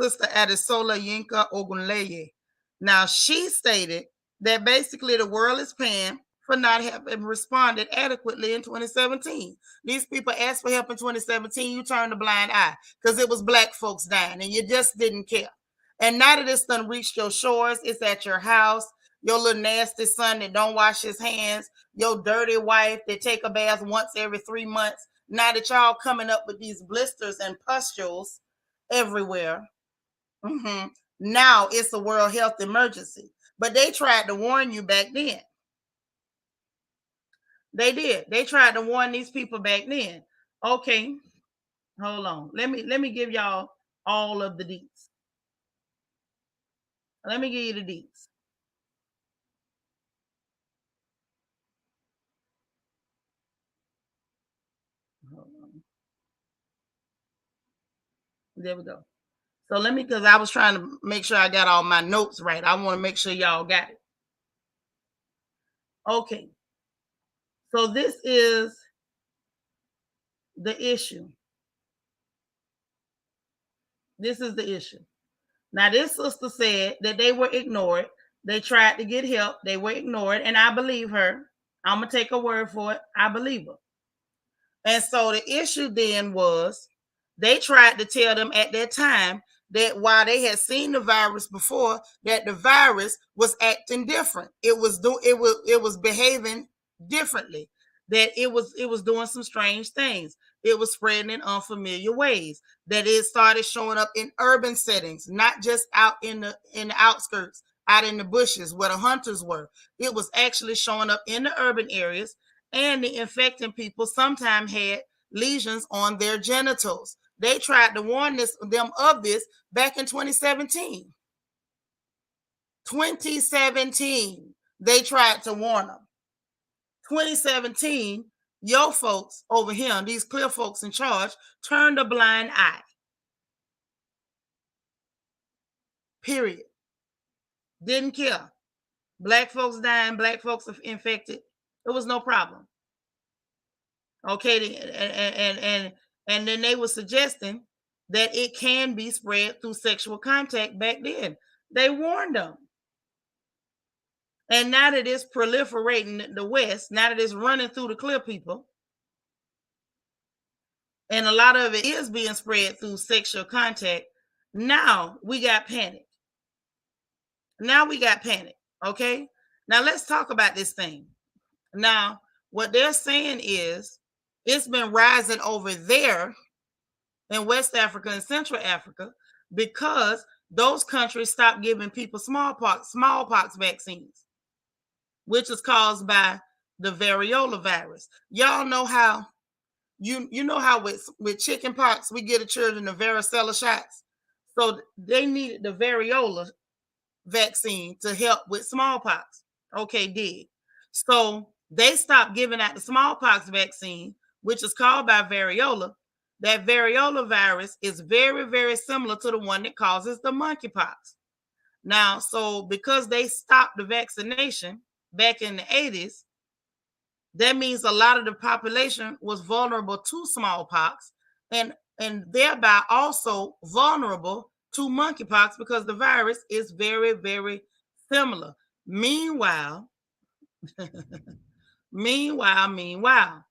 Sister Adesola Yinka Ogunleye. Now, she stated that basically the world is paying for not having responded adequately in 2017. These people asked for help in 2017. You turned a blind eye because it was Black folks dying and you just didn't care. And now that it's done reached your shores, it's at your house, your little nasty son that don't wash his hands, your dirty wife that take a bath once every 3 months. Now that y'all coming up with these blisters and pustules everywhere. Mm-hmm. Now it's a world health emergency. But they tried to warn you back then. They did. They tried to warn these people back then. Okay, hold on. Let me give y'all all of the deets. Let me give you the deets. Hold on. There we go. So let me, because I was trying to make sure I got all my notes right. I want to make sure y'all got it. Okay. So this is the issue. This is the issue. Now, this sister said that they were ignored. They tried to get help. They were ignored. And I believe her. I'm going to take her word for it. I believe her. And so the issue then was they tried to tell them at that time that while they had seen the virus before, that the virus was acting different. It was behaving differently. That it was doing some strange things. It was spreading in unfamiliar ways. That it started showing up in urban settings, not just out in the outskirts, out in the bushes where the hunters were. It was actually showing up in the urban areas, and the infecting people sometimes had lesions on their genitals. They tried to warn them of this back in 2017. 2017, they tried to warn them. 2017, your folks over here, these clear folks in charge, turned a blind eye. Period. Didn't care. Black folks dying, Black folks infected. It was no problem. Okay, and then they were suggesting that it can be spread through sexual contact back then. They warned them. And now that it's proliferating in the West, now that it's running through the clear people, and a lot of it is being spread through sexual contact, now we got panic. Now we got panic. Okay. Now let's talk about this thing. Now, what they're saying is it's been rising over there in West Africa and Central Africa because those countries stopped giving people smallpox vaccines, which is caused by the variola virus. Y'all know how you know how with chicken pox we get the children the varicella shots. So they needed the variola vaccine to help with smallpox. Okay, did. So they stopped giving out the smallpox vaccine, which is called by variola. That variola virus is very, very similar to the one that causes the monkeypox. Now, so because they stopped the vaccination back in the 80s, That means a lot of the population was vulnerable to smallpox and thereby also vulnerable to monkeypox because the virus is very, very similar. Meanwhile, meanwhile,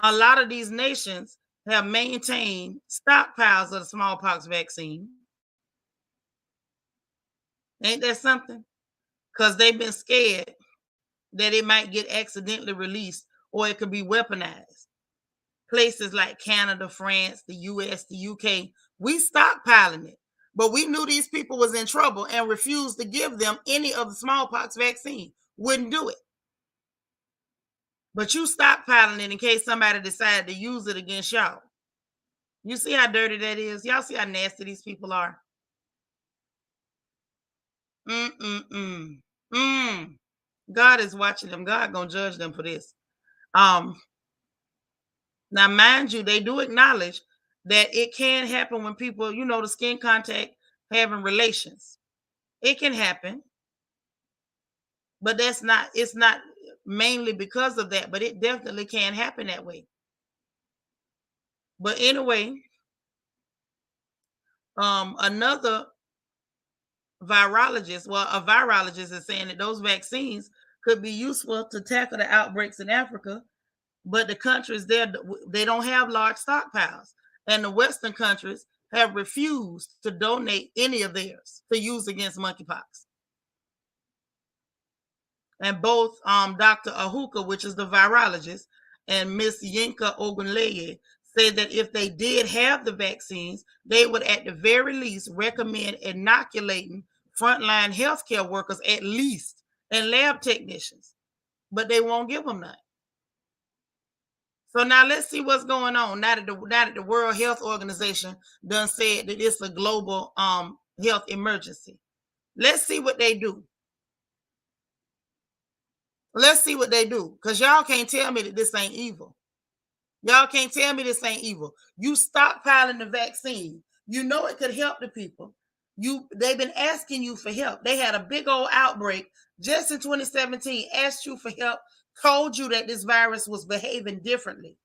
a lot of these nations have maintained stockpiles of the smallpox vaccine. Ain't that something? Because they've been scared that it might get accidentally released or it could be weaponized. Places like Canada, France, the US, the UK, we stockpiling it. But we knew these people was in trouble and refused to give them any of the smallpox vaccine. Wouldn't do it. But you stockpiling it in case somebody decided to use it against y'all. You see how dirty that is? Y'all see how nasty these people are? Mm-mm-mm. Mm. God is watching them. God gonna judge them for this. Now, mind you, they do acknowledge that it can happen when people, the skin contact, having relations. It can happen, but it's not mainly because of that, but it definitely can happen that way. But anyway, another a virologist is saying that those vaccines could be useful to tackle the outbreaks in Africa, but the countries there, they don't have large stockpiles. And the Western countries have refused to donate any of theirs to use against monkeypox. And both Dr. Ahuka, which is the virologist, and Miss Yinka Ogunleye say that if they did have the vaccines, they would at the very least recommend inoculating frontline healthcare workers at least and lab technicians, but they won't give them that. So now let's see what's going on. Now that the World Health Organization done said that it's a global health emergency. Let's see what they do. Let's see what they do. Because y'all can't tell me that this ain't evil. Y'all can't tell me this ain't evil. You stockpiling the vaccine. You know it could help the people. They've been asking you for help. They had a big old outbreak just in 2017, asked you for help, told you that this virus was behaving differently.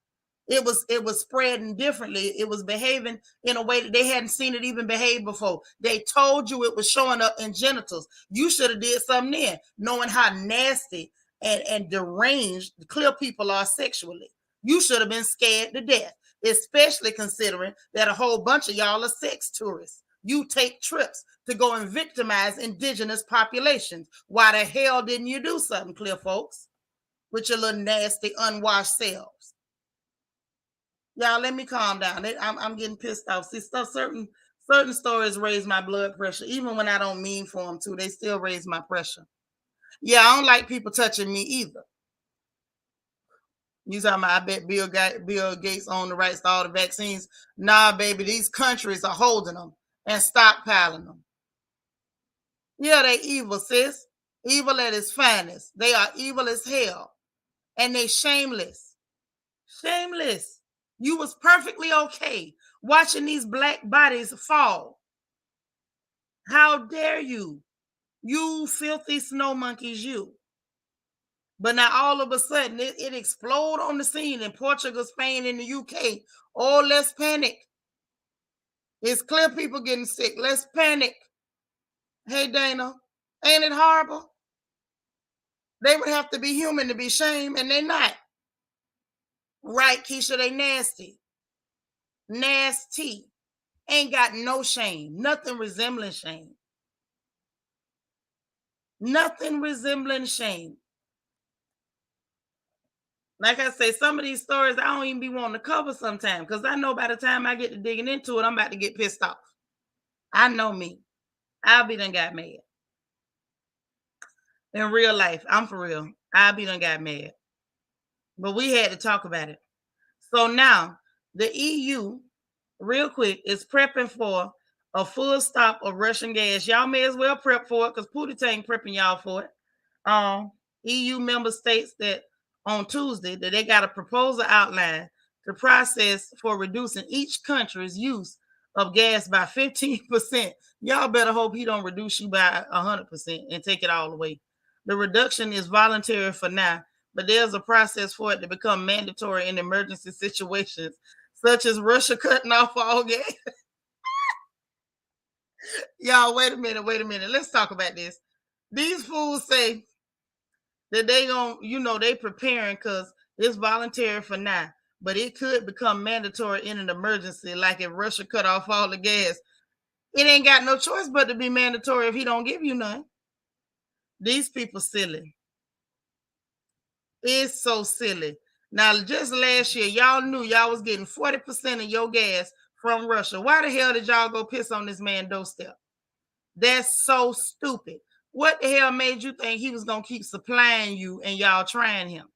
It was spreading differently. It was behaving in a way that they hadn't seen it even behave before. They told you it was showing up in genitals. You should have did something then, knowing how nasty and deranged clear people are sexually. You should have been scared to death, especially considering that a whole bunch of y'all are sex tourists. You take trips to go and victimize indigenous populations. Why the hell didn't you do something, clear folks, with your little nasty unwashed selves? Y'all, let me calm down. I'm getting pissed off. See, certain stories raise my blood pressure, even when I don't mean for them to. They still raise my pressure. Yeah, I don't like people touching me either. You talking about? I bet Bill Gates owned the rights to all the vaccines. Nah, baby, these countries are holding them and stockpiling them. Yeah, they evil, sis. Evil at its finest. They are evil as hell, and they shameless. Shameless. You was perfectly okay watching these black bodies fall. How dare you? You filthy snow monkeys, you. But now all of a sudden it explode on the scene in Portugal, Spain, and the UK. Oh, let's panic. It's clear people getting sick. Let's panic. Hey, Dana, ain't it horrible? They would have to be human to be shamed, and they're not. Right, Keisha, they nasty. Nasty. Ain't got no shame. Nothing resembling shame. Nothing resembling shame. Like I say, some of these stories I don't even be wanting to cover sometimes because I know by the time I get to digging into it, I'm about to get pissed off. I know me. I'll be done got mad. In real life, I'm for real. I'll be done got mad. But we had to talk about it. So now the EU, real quick, is prepping for a full stop of Russian gas. Y'all may as well prep for it because Putin ain't prepping y'all for it. EU member states that on Tuesday that they got a proposal outline to process for reducing each country's use of gas by 15%. Y'all better hope he don't reduce you by 100% and take it all away. The reduction is voluntary for now, but there's a process for it to become mandatory in emergency situations, such as Russia cutting off all gas. Y'all, wait a minute. Let's talk about this. These fools say that they gonna, they preparing because it's voluntary for now, but it could become mandatory in an emergency, like if Russia cut off all the gas. It ain't got no choice but to be mandatory if he don't give you none. These people silly. It's so silly. Now, just last year, y'all knew y'all was getting 40% of your gas from Russia. Why the hell did y'all go piss on this man's doorstep? That's so stupid. What the hell made you think he was going to keep supplying you and y'all trying him?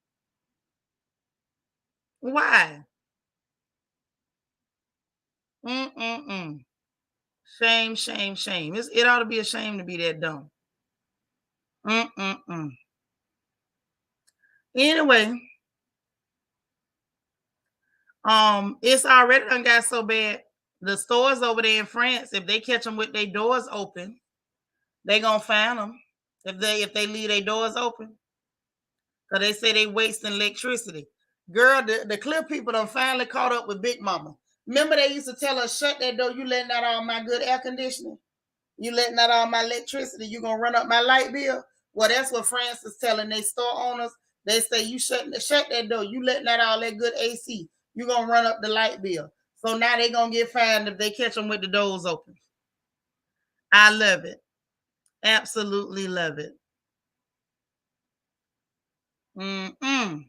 Why? Mm-mm-mm. Shame, shame, shame. It ought to be a shame to be that dumb. Mm-mm-mm. Anyway, it's already done got so bad. The stores over there in France, if they catch them with their doors open, they gonna find them. If they leave their doors open, because they say they wasting electricity. Girl, the clear people done finally caught up with Big Mama. Remember they used to tell us, shut that door, you letting out all my good air conditioning. You letting out all my electricity, you gonna run up my light bill. Well, that's what France is telling they store owners. They say you shut that door, you letting out all that good AC. You gonna run up the light bill. So now they gonna get fined if they catch them with the doors open. I love it. Absolutely love it. Mm-mm.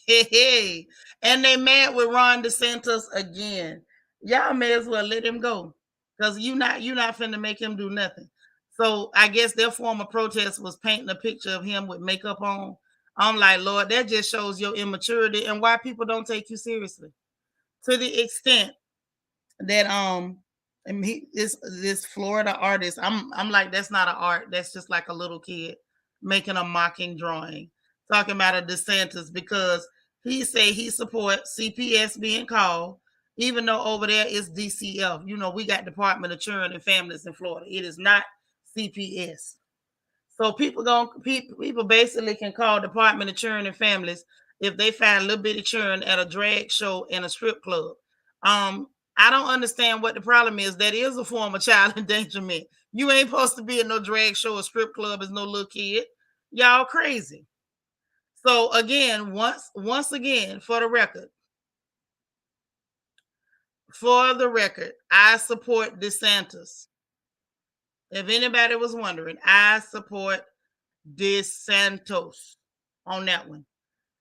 Hey, and they mad with Ron DeSantis again. Y'all may as well let him go, because you not finna make him do nothing. So I guess their form of protest was painting a picture of him with makeup on. I'm like, Lord, that just shows your immaturity and why people don't take you seriously. To the extent that and this Florida artist, I'm like, that's not an art, that's just like a little kid making a mocking drawing, talking about a DeSantis because he say he supports CPS being called, even though over there is DCF. We got Department of Children and Families in Florida. It is not CPS. So people basically can call Department of Children and Families if they find little bitty children at a drag show and a strip club. I don't understand what the problem is. That is a form of child endangerment. You ain't supposed to be in no drag show or strip club as no little kid. Y'all crazy. So again, once again, for the record, I support DeSantis. If anybody was wondering, I support DeSantis on that one.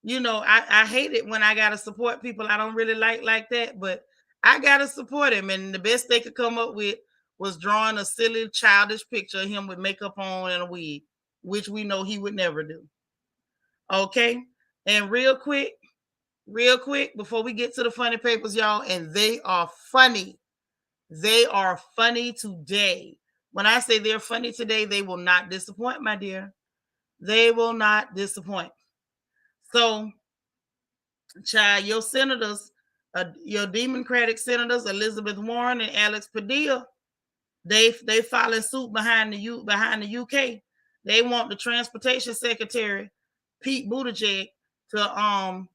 I hate it when I gotta support people I don't really like that, but I gotta support him. And the best they could come up with was drawing a silly, childish picture of him with makeup on and a wig, which we know he would never do. Okay. And real quick, before we get to the funny papers, y'all, and they are funny. They are funny today. When I say they're funny today, they will not disappoint, my dear. They will not disappoint. So, child, your senators, your Democratic senators, Elizabeth Warren and Alex Padilla, they filing suit behind the UK. They want the Transportation Secretary, Pete Buttigieg, to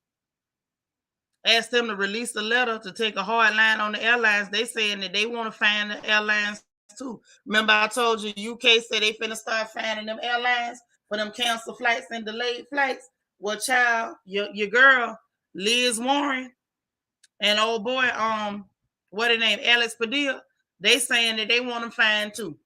ask them to release a letter to take a hard line on the airlines. They saying that they want to fine the airlines too. Remember I told you UK said they finna start fining them airlines for them canceled flights and delayed flights. Well, child, your girl Liz Warren and old boy what her name, Alex Padilla, they saying that they want them fined too.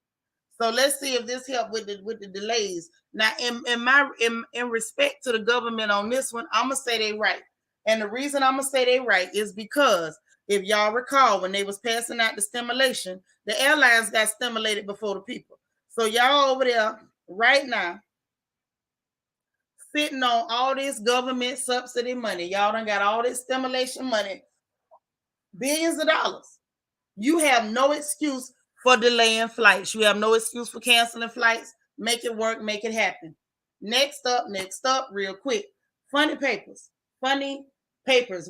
So let's see if this help with the delays. Now, in respect to the government on this one, I'm gonna say they right. And the reason I'm gonna say they right is because if y'all recall, when they was passing out the stimulation, the airlines got stimulated before the people. So y'all over there right now sitting on all this government subsidy money. Y'all done got all this stimulation money, billions of dollars. You have no excuse for delaying flights. You have no excuse for canceling flights. Make it work, make it happen. Next up, real quick. Funny papers.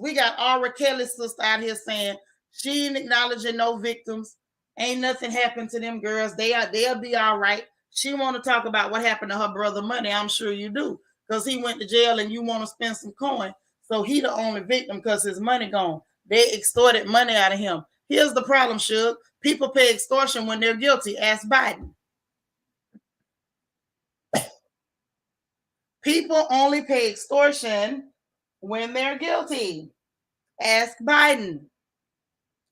We got Aura Kelly's sister out here saying she ain't acknowledging no victims. Ain't nothing happened to them girls. They'll be all right. She want to talk about what happened to her brother Money. I'm sure you do. because he went to jail and you want to spend some coin. So he the only victim because his money gone. They extorted money out of him. Here's the problem, Suge. People pay extortion when they're guilty. Ask Biden. People only pay extortion when they're guilty. Ask Biden.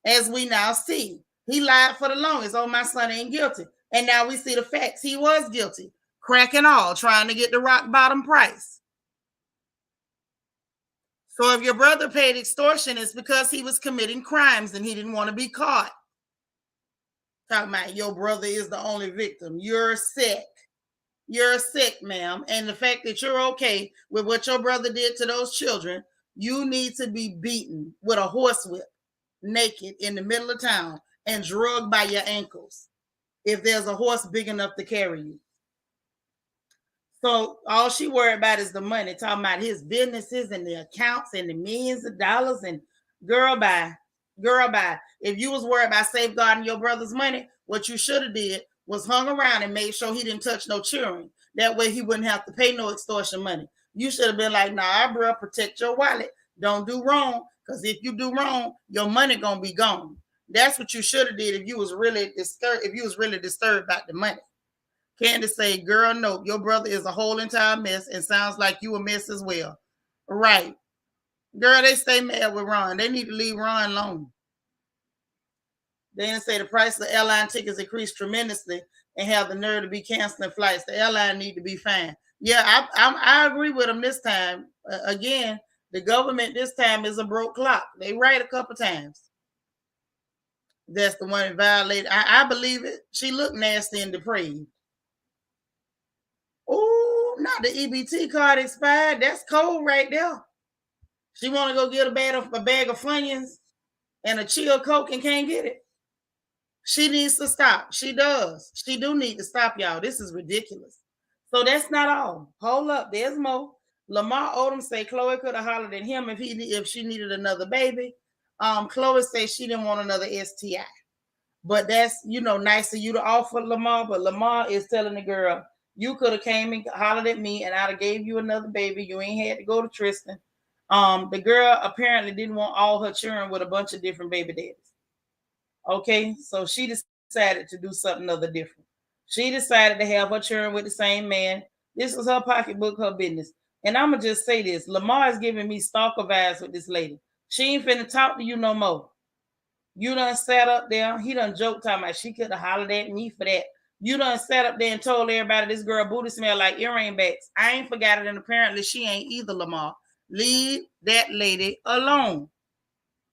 As we now see, he lied for the longest. Oh, my son ain't guilty. And now we see the facts. He was guilty. Crack and all, trying to get the rock bottom price. So if your brother paid extortion, it's because he was committing crimes and he didn't want to be caught. Talking about your brother is the only victim. You're sick. You're sick, ma'am. And the fact that you're okay with what your brother did to those children, you need to be beaten with a horsewhip, naked in the middle of town and drugged by your ankles if there's a horse big enough to carry you. So all she worried about is the money, talking about his businesses and the accounts and the millions of dollars. And girl, bye. If you was worried about safeguarding your brother's money, what you should have did was hung around and made sure he didn't touch no children. That way he wouldn't have to pay no extortion money. You should have been like, nah, bro, protect your wallet. Don't do wrong, because if you do wrong, your money gonna be gone. That's what you should have did if you was really disturbed. If you was really disturbed about the money. Candace say, girl, no, your brother is a whole entire mess and sounds like you a mess as well. Right. Girl, they stay mad with Ron. They need to leave Ron alone. They didn't say the price of airline tickets increased tremendously and have the nerve to be canceling flights. The airline need to be fined. Yeah, I agree with them this time. Again, the government this time is a broke clock. They right a couple times. That's the one that violated. I believe it. She looked nasty and depraved. Oh, not the EBT card expired. That's cold right there. She want to go get a bag of Funyuns and a chill Coke and can't get it. She needs to stop. She does. She do need to stop, y'all. This is ridiculous. So that's not all. Hold up. There's more. Lamar Odom say Chloe could have hollered at him if she needed another baby. Chloe say she didn't want another STI. But that's, nice of you to offer Lamar. But Lamar is telling the girl, you could have came and hollered at me and I'd have gave you another baby. You ain't had to go to Tristan. The girl apparently didn't want all her children with a bunch of different baby daddies. Okay, so she decided to do something other different. She decided to have her children with the same man. This was her pocketbook, her business. And I'm going to just say this. Lamar is giving me stalker vibes with this lady. She ain't finna talk to you no more. You done sat up there. He done joked talking about she could have hollered at me for that. You done sat up there and told everybody this girl booty smell like earring backs. I ain't forgot it, and apparently she ain't either, Lamar. Leave that lady alone.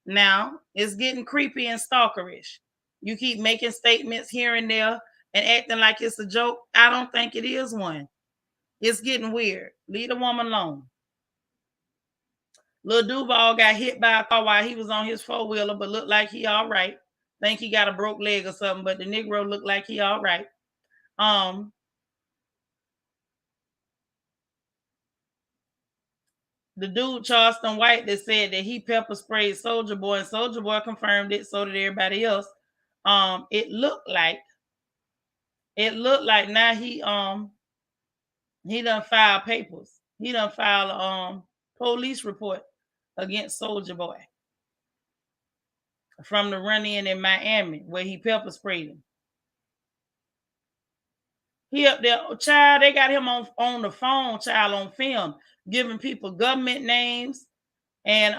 Now, it's getting creepy and stalkerish. You keep making statements here and there and acting like it's a joke. I don't think it is one. It's getting weird. Leave the woman alone. Lil Duval got hit by a car while he was on his four-wheeler, but looked like he all right. Think he got a broke leg or something, but the Negro looked like he all right. The dude, Charleston White, that said that he pepper sprayed Soulja Boy, and Soulja Boy confirmed it, so did everybody else. It looked like now he done filed papers. He done filed a police report against Soulja Boy from the run-in in Miami where he pepper sprayed him. He up there, child, they got him on the phone, child, on film, giving people government names and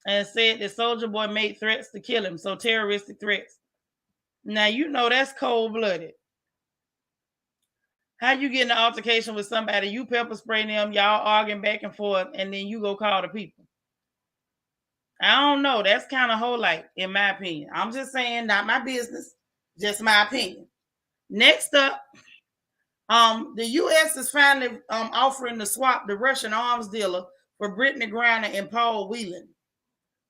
said that Soulja Boy made threats to kill him, so terroristic threats. Now, that's cold-blooded. How you get in an altercation with somebody, you pepper spray them, y'all arguing back and forth, and then you go call the people? I don't know. That's kind of whole-like, in my opinion. I'm just saying, not my business, just my opinion. Next up, the U.S. is finally offering to swap the Russian arms dealer for Brittany Griner and Paul Whelan.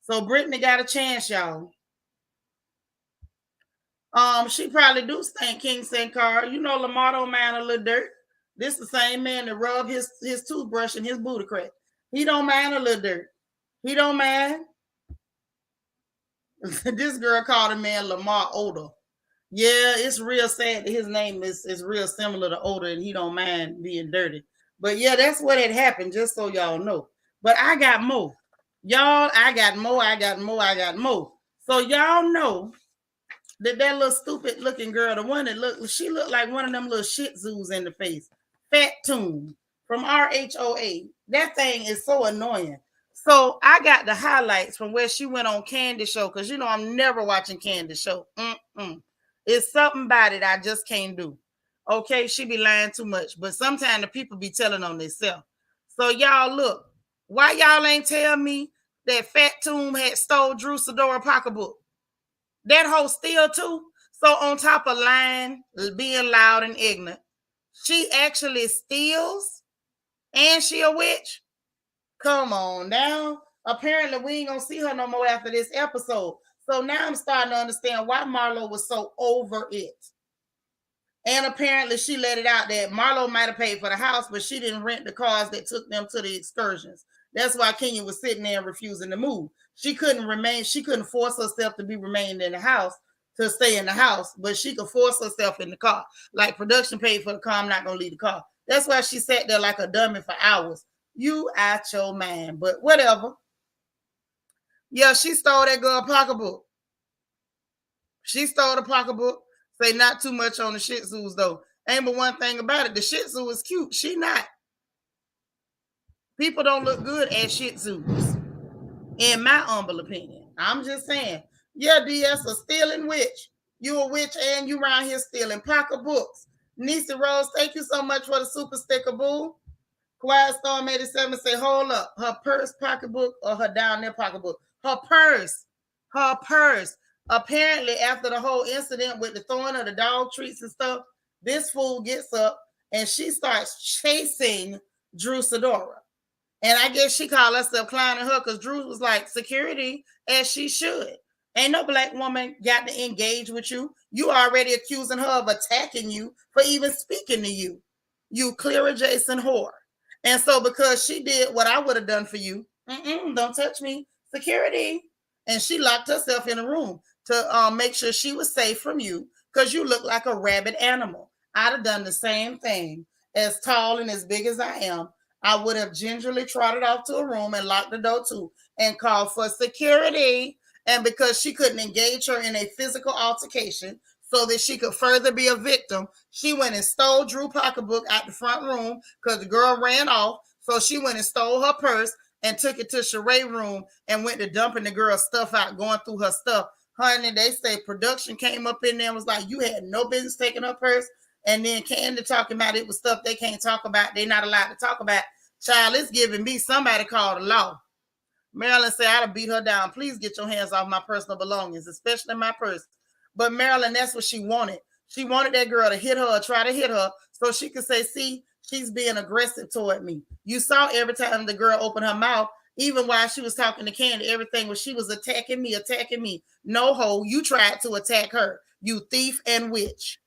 So Brittany got a chance, y'all. She probably do stink King Sankara. Lamar don't mind a little dirt. This the same man that rubbed his toothbrush and his booty crack. He don't mind a little dirt. He don't mind. This girl called a man Lamar Odom. Yeah, it's real sad that his name is real similar to Older and he don't mind being dirty. But yeah, that's what had happened, just so y'all know. But I got more. Y'all, I got more, I got more, I got more. So y'all know that little stupid looking girl, the one that she looked like one of them little shih tzus in the face. Fat Tune from RHOA. That thing is so annoying. So I got the highlights from where she went on Candy Show, because you know I'm never watching Candy Show. It's something about it I just can't do. Okay, she be lying too much, but sometimes the people be telling on themselves. So y'all look, why y'all ain't tell me that Fat Tune had stole Drew Sidora pocketbook? That hoe steal too. So on top of lying, being loud and ignorant, she actually steals and she a witch. Come on now. Apparently we ain't gonna see her no more after this episode. So now I'm starting to understand why Marlo was so over it. And apparently she let it out that Marlo might have paid for the house, but she didn't rent the cars that took them to the excursions. That's why Kenya was sitting there refusing to move. She couldn't force herself to be remained in the house, to stay in the house, but she could force herself in the car. Like production paid for the car, I'm not gonna leave the car. That's why she sat there like a dummy for hours. You out your mind, but whatever. Yeah, she stole that girl pocketbook. She stole the pocketbook. Say not too much on the Shih Tzus though. Ain't but one thing about it. The Shih Tzu is cute. She not. People don't look good as Shih Tzus, in my humble opinion. I'm just saying. Yeah, DS a stealing witch. You a witch and you around here stealing pocketbooks. Nisa Rose, thank you so much for the super sticker, boo. Quiet Storm 87 say, hold up. Her purse pocketbook or her down there pocketbook? Her purse. Her purse. Apparently, after the whole incident with the throwing of the dog treats and stuff, this fool gets up and she starts chasing Drew Sidora. And I guess she called herself clowning her because Drew was like, security, as she should. Ain't no black woman got to engage with you. You already accusing her of attacking you for even speaking to you. You clear adjacent whore. And so because she did what I would have done for you, don't touch me, security. And she locked herself in a room to make sure she was safe from you because you look like a rabid animal. I'd have done the same thing. As tall and as big as I am, I would have gingerly trotted off to a room and locked the door too and called for security. And because she couldn't engage her in a physical altercation so that she could further be a victim, she went and stole Drew pocketbook out the front room because the girl ran off. So she went and stole her purse and took it to Sheree room and went to dumping the girl's stuff out, going through her stuff. Honey, they say production came up in there and was like, you had no business taking her purse. And then Candy talking about it was stuff they can't talk about. They're not allowed to talk about. Child, it's giving me somebody called the law. Marilyn said, I'd have beat her down. Please get your hands off my personal belongings, especially my purse. But Marilyn, that's what she wanted. She wanted that girl to hit her or try to hit her so she could say, see, she's being aggressive toward me. You saw every time the girl opened her mouth, even while she was talking to Candy, everything was she was attacking me, attacking me. No, ho, you tried to attack her. You thief and witch.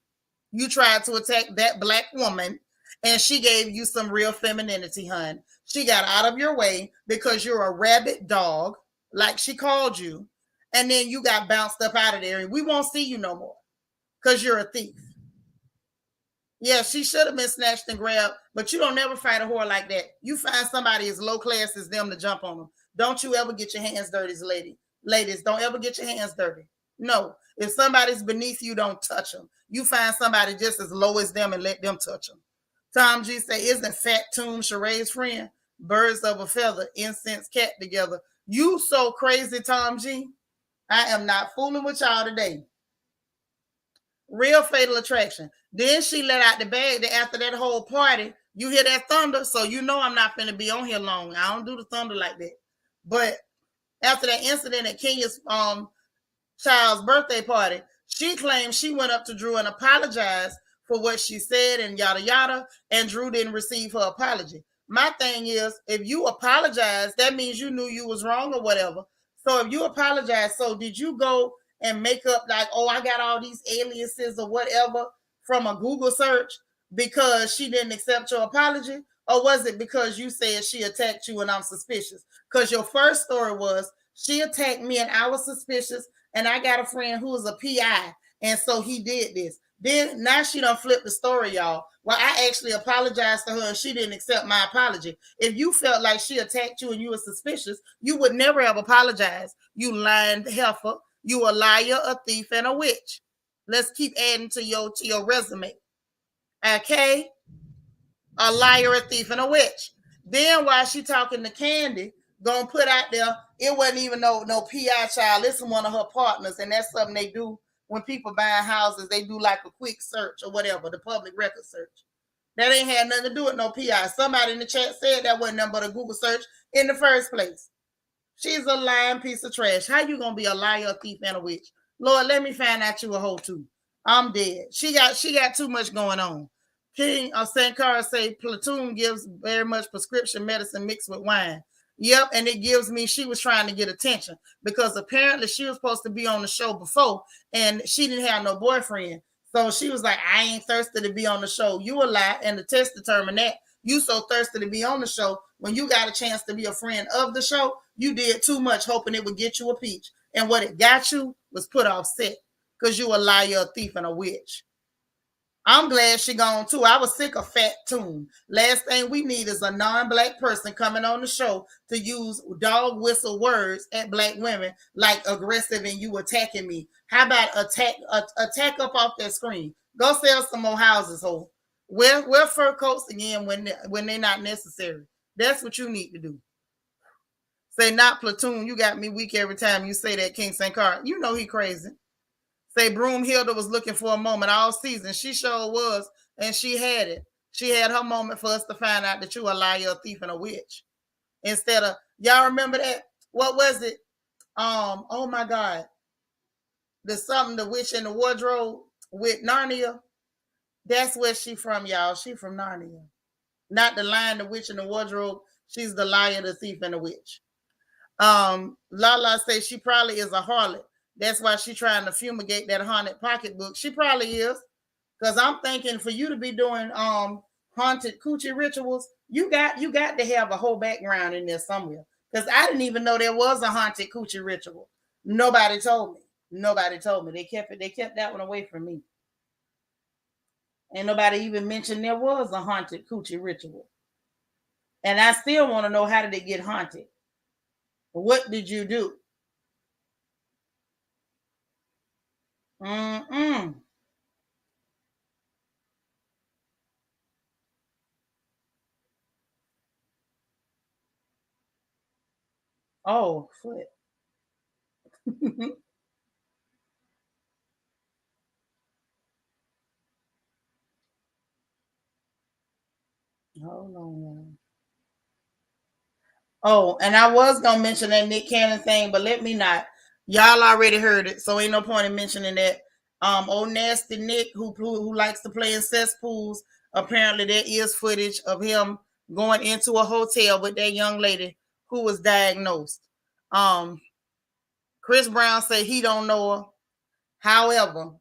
You tried to attack that black woman, and she gave you some real femininity, hun. She got out of your way because you're a rabid dog, like she called you, and then you got bounced up out of there, and we won't see you no more because you're a thief. Yeah, she should have been snatched and grabbed, but you don't never fight a whore like that. You find somebody as low class as them to jump on them. Don't you ever get your hands dirty, ladies. Don't ever get your hands dirty. No, if somebody's beneath you, don't touch them. You find somebody just as low as them and let them touch them. Tom G say, isn't Fat Tune Sheree's friend? Birds of a feather, incense cat together. You so crazy, Tom G. I am not fooling with y'all today. Real Fatal Attraction. Then she let out the bag that after that whole party, you hear that thunder. So you know I'm not finna be on here long. I don't do the thunder like that. But after that incident at Kenya's child's birthday party, she claimed she went up to Drew and apologized for what she said and yada yada, and Drew didn't receive her apology. My thing is, if you apologize, that means you knew you was wrong or whatever. So if you apologize, so did you go and make up like, oh, I got all these aliases or whatever from a Google search because she didn't accept your apology? Or was it because you said she attacked you and I'm suspicious? Because your first story was she attacked me and I was suspicious, and I got a friend who is a PI, And so he did this. Then now she done flipped the story, y'all. Well, I actually apologized to her and she didn't accept my apology. If you felt like she attacked you and you were suspicious, you would never have apologized. You lying heifer. You a liar, a thief, and a witch. Let's keep adding to your resume. Okay? A liar, a thief, and a witch. Then while she talking to Candy, gonna put out there, it wasn't even no PI child. It's one of her partners, and that's something they do when people buying houses. They do like a quick search or whatever, the public record search. That ain't had nothing to do with no PI. Somebody in the chat said that wasn't nothing but a Google search in the first place. She's a lying piece of trash. How you gonna be a liar, a thief, and a witch? Lord, let me find out you a hoe too. I'm dead. She got too much going on. King of St. Cara say Platoon gives very much prescription medicine mixed with wine. Yep, and it gives me, she was trying to get attention because apparently she was supposed to be on the show before and she didn't have no boyfriend. So she was like, I ain't thirsty to be on the show. You a lie, and the test determined that. You so thirsty to be on the show when you got a chance to be a friend of the show, you did too much hoping it would get you a peach. And what it got you was put off set because you a liar, a thief, and a witch. I'm glad she gone too. I was sick of Fat Tune. Last thing we need is a non-black person coming on the show to use dog whistle words at black women like aggressive and you attacking me. How about attack up off that screen? Go sell some more houses, ho. Wear fur coats again when they're not necessary. That's what you need to do. Say not Platoon. You got me weak every time you say that, King St. Car. You know he crazy. Say Broomhilda was looking for a moment all season. She sure was, and she had it. She had her moment for us to find out that you a liar, a thief, and a witch. Instead of, y'all remember that? What was it? Oh my God. The witch in the wardrobe with Narnia. That's where she from, y'all. She from Narnia. Not the Lion, the Witch in the Wardrobe. She's the liar, the thief, and the witch. Lala says she probably is a harlot. That's why she's trying to fumigate that haunted pocketbook. She probably is. Because I'm thinking for you to be doing haunted coochie rituals, you got to have a whole background in there somewhere. Because I didn't even know there was a haunted coochie ritual. Nobody told me. Nobody told me. They kept that one away from me. And nobody even mentioned there was a haunted coochie ritual. And I still want to know, how did it get haunted? What did you do? Mm-mm. Oh, foot. Hold on. Oh, and I was gonna mention that Nick Cannon thing, but let me not. Y'all already heard it, so ain't no point in mentioning that. Old nasty Nick, who likes to play in cesspools. Apparently, there is footage of him going into a hotel with that young lady who was diagnosed. Um, Chris Brown said he don't know her. However,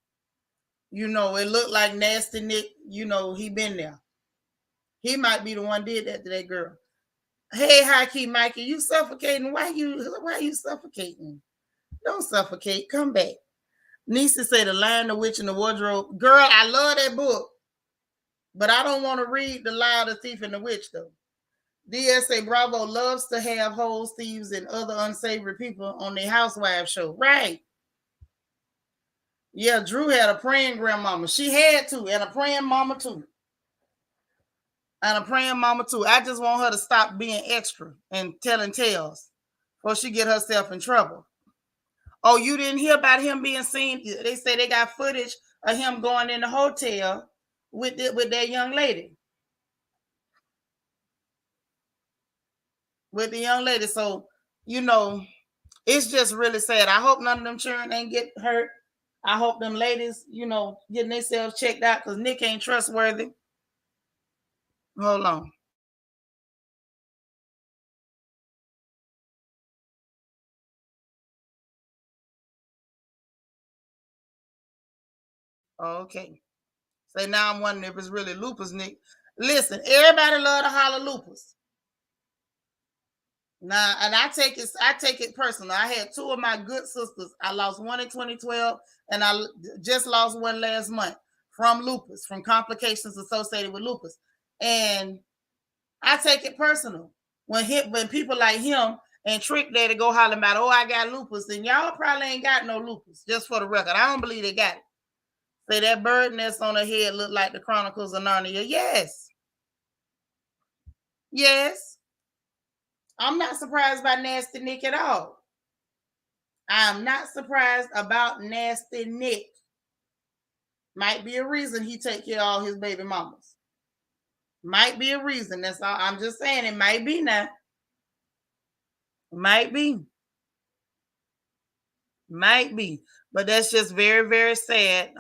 it looked like nasty Nick. He been there. He might be the one did that to that girl. Hey, high key Mikey, you suffocating? Why you suffocating? Don't suffocate. Come back. Nisa said The Lion, the Witch, and the Wardrobe. Girl, I love that book, but I don't want to read The Lion, the Thief, and the Witch though. DSA Bravo loves to have hoes, thieves, and other unsavory people on their housewives show. Right. Yeah, Drew had a praying grandmama. She had to, and a praying mama too. And a praying mama too. I just want her to stop being extra and telling tales before she get herself in trouble. Oh, you didn't hear about him being seen? They say they got footage of him going in the hotel with that young lady. With the young lady. So, it's just really sad. I hope none of them children ain't get hurt. I hope them ladies, getting themselves checked out because Nick ain't trustworthy. Hold on. Okay. Say now I'm wondering if it's really lupus, Nick. Listen, everybody love to holler lupus. Nah, and I take it personal. I had two of my good sisters. I lost one in 2012, and I just lost one last month from lupus, from complications associated with lupus. And I take it personal. When people like him and Trick Daddy go hollering about, oh, I got lupus, and y'all probably ain't got no lupus, just for the record. I don't believe they got it. Say that bird nest on her head look like the Chronicles of Narnia. Yes. Yes. I'm not surprised by Nasty Nick at all. I'm not surprised about Nasty Nick. Might be a reason he take care of all his baby mamas. Might be a reason. That's all. I'm just saying it might be now. Might be. Might be. But that's just very, very sad.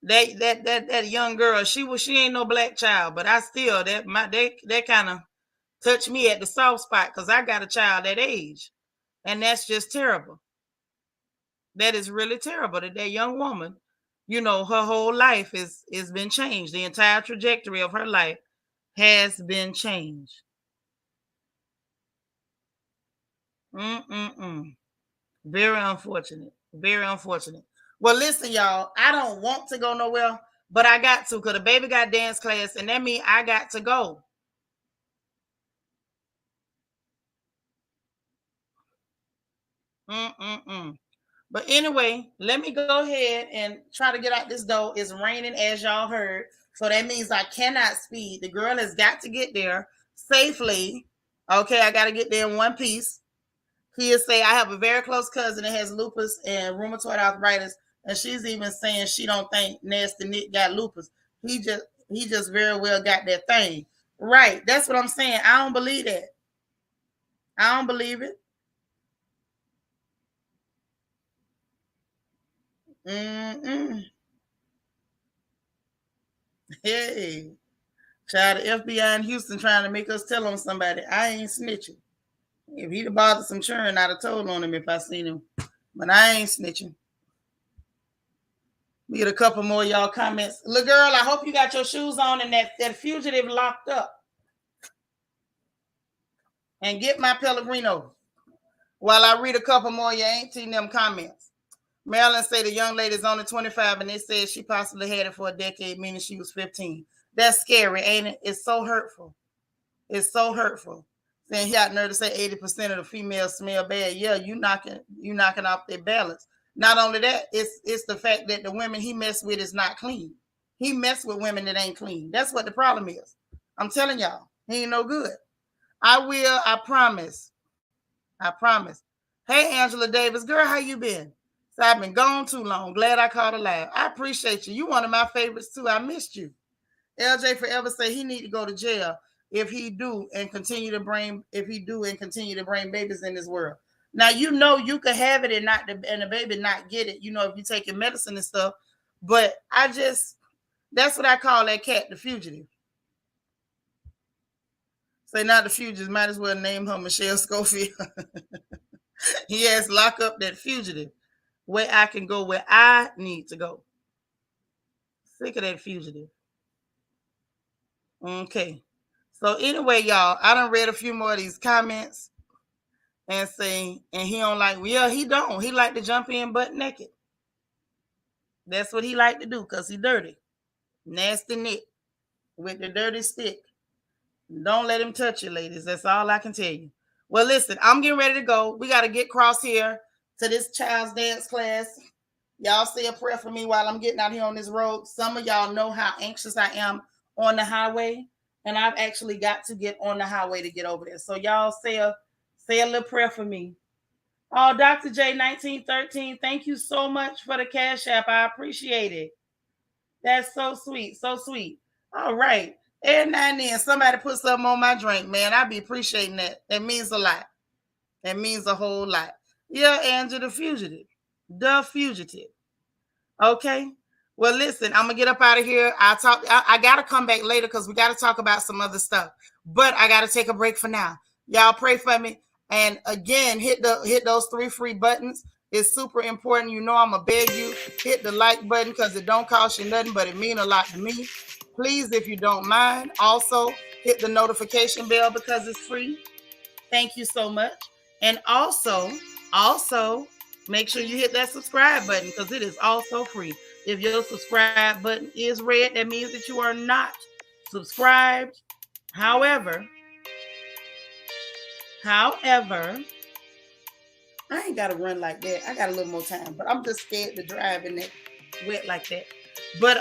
That young girl, she ain't no black child, but I still that kind of touched me at the soft spot because I got a child that age. And that's just terrible. That is really terrible that young woman, her whole life is been changed. The entire trajectory of her life has been changed. Very unfortunate. Very unfortunate. Well, listen, y'all, I don't want to go nowhere, but I got to because the baby got dance class, and that means I got to go. But anyway, let me go ahead and try to get out this door. It's raining, as y'all heard. So that means I cannot speed. The girl has got to get there safely. Okay, I got to get there in one piece. He'll say, I have a very close cousin that has lupus and rheumatoid arthritis, and she's even saying she don't think Nasty Nick got lupus. He just very well got that thing. Right. That's what I'm saying. I don't believe that. I don't believe it. Hey, child, the FBI in Houston trying to make us tell on somebody. I ain't snitching. If he'd have bothered some churn, I'd have told on him if I seen him. But I ain't snitching. We get a couple more y'all comments. Little girl, I hope you got your shoes on and that fugitive locked up. And get my Pellegrino. While I read a couple more, you ain't seen them comments. Marilyn say the young lady's only 25 and they said she possibly had it for a decade, meaning she was 15. That's scary, ain't it? It's so hurtful. It's so hurtful. Then he got nerve to say 80% of the females smell bad. Yeah, you knocking off their balance. Not only that, it's the fact that the women he messed with is not clean. He messed with women that ain't clean. That's what the problem is. I'm telling y'all, he ain't no good. I will. I promise. I promise. Hey, Angela Davis, girl, how you been? So I've been gone too long. Glad I caught a laugh. I appreciate you. You one of my favorites too. I missed you. LJ Forever say he need to go to jail if he do and continue to bring babies in this world. Now you could have it and the baby not get it. If you're taking medicine and stuff. But that's what I call that cat, the fugitive. Say not the fugitive. Might as well name her Michelle Schofield. Yes, lock up that fugitive where I can go where I need to go. Sick of that fugitive. Okay. So anyway, y'all, I done read a few more of these comments and he don't like, well, he don't. He like to jump in butt naked. That's what he like to do because he dirty. Nasty Nick with the dirty stick. Don't let him touch you, ladies. That's all I can tell you. Well, listen, I'm getting ready to go. We got to get across here to this child's dance class. Y'all say a prayer for me while I'm getting out here on this road. Some of y'all know how anxious I am on the highway, and I've actually got to get on the highway to get over there. So y'all say a little prayer for me. Oh, Dr. J 1913, thank you so much for the Cash App. I appreciate it. That's so sweet. So sweet. All right. Every now and then somebody put something on my drink, man. I be appreciating that. That means a lot. That means a whole lot. Yeah, Andrew the fugitive. The fugitive. Okay. Well, listen, I'm gonna get up out of here. I gotta come back later because we gotta talk about some other stuff. But I gotta take a break for now. Y'all pray for me. And again, hit those 3 free buttons. It's super important. I'm gonna beg you, hit the like button because it don't cost you nothing, but it means a lot to me. Please, if you don't mind, also hit the notification bell because it's free. Thank you so much. And also make sure you hit that subscribe button because it is also free. If your subscribe button is red, that means that you are not subscribed. However, I ain't got to run like that. I got a little more time, but I'm just scared to drive in that wet like that. But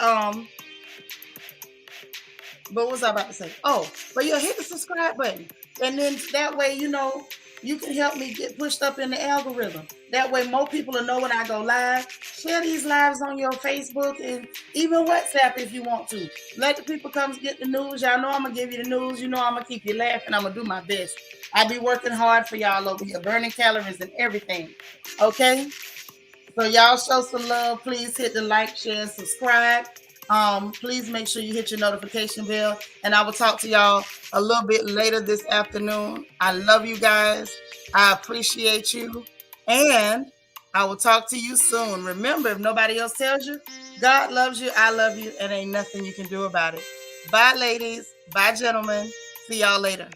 what was I about to say? Oh, but you'll hit the subscribe button. And then that way, you know, you can help me get pushed up in the algorithm. That way more people will know when I go live. Share these lives on your Facebook and even WhatsApp if you want to. Let the people come get the news. Y'all know I'm going to give you the news. You know I'm going to keep you laughing. I'm going to do my best. I be working hard for y'all over here, burning calories and everything. Okay? So y'all show some love. Please hit the like, share, and subscribe. Please make sure you hit your notification bell. And I will talk to y'all a little bit later this afternoon. I love you guys. I appreciate you. And I will talk to you soon. Remember, if nobody else tells you, God loves you, I love you, and ain't nothing you can do about it. Bye, ladies. Bye, gentlemen. See y'all later.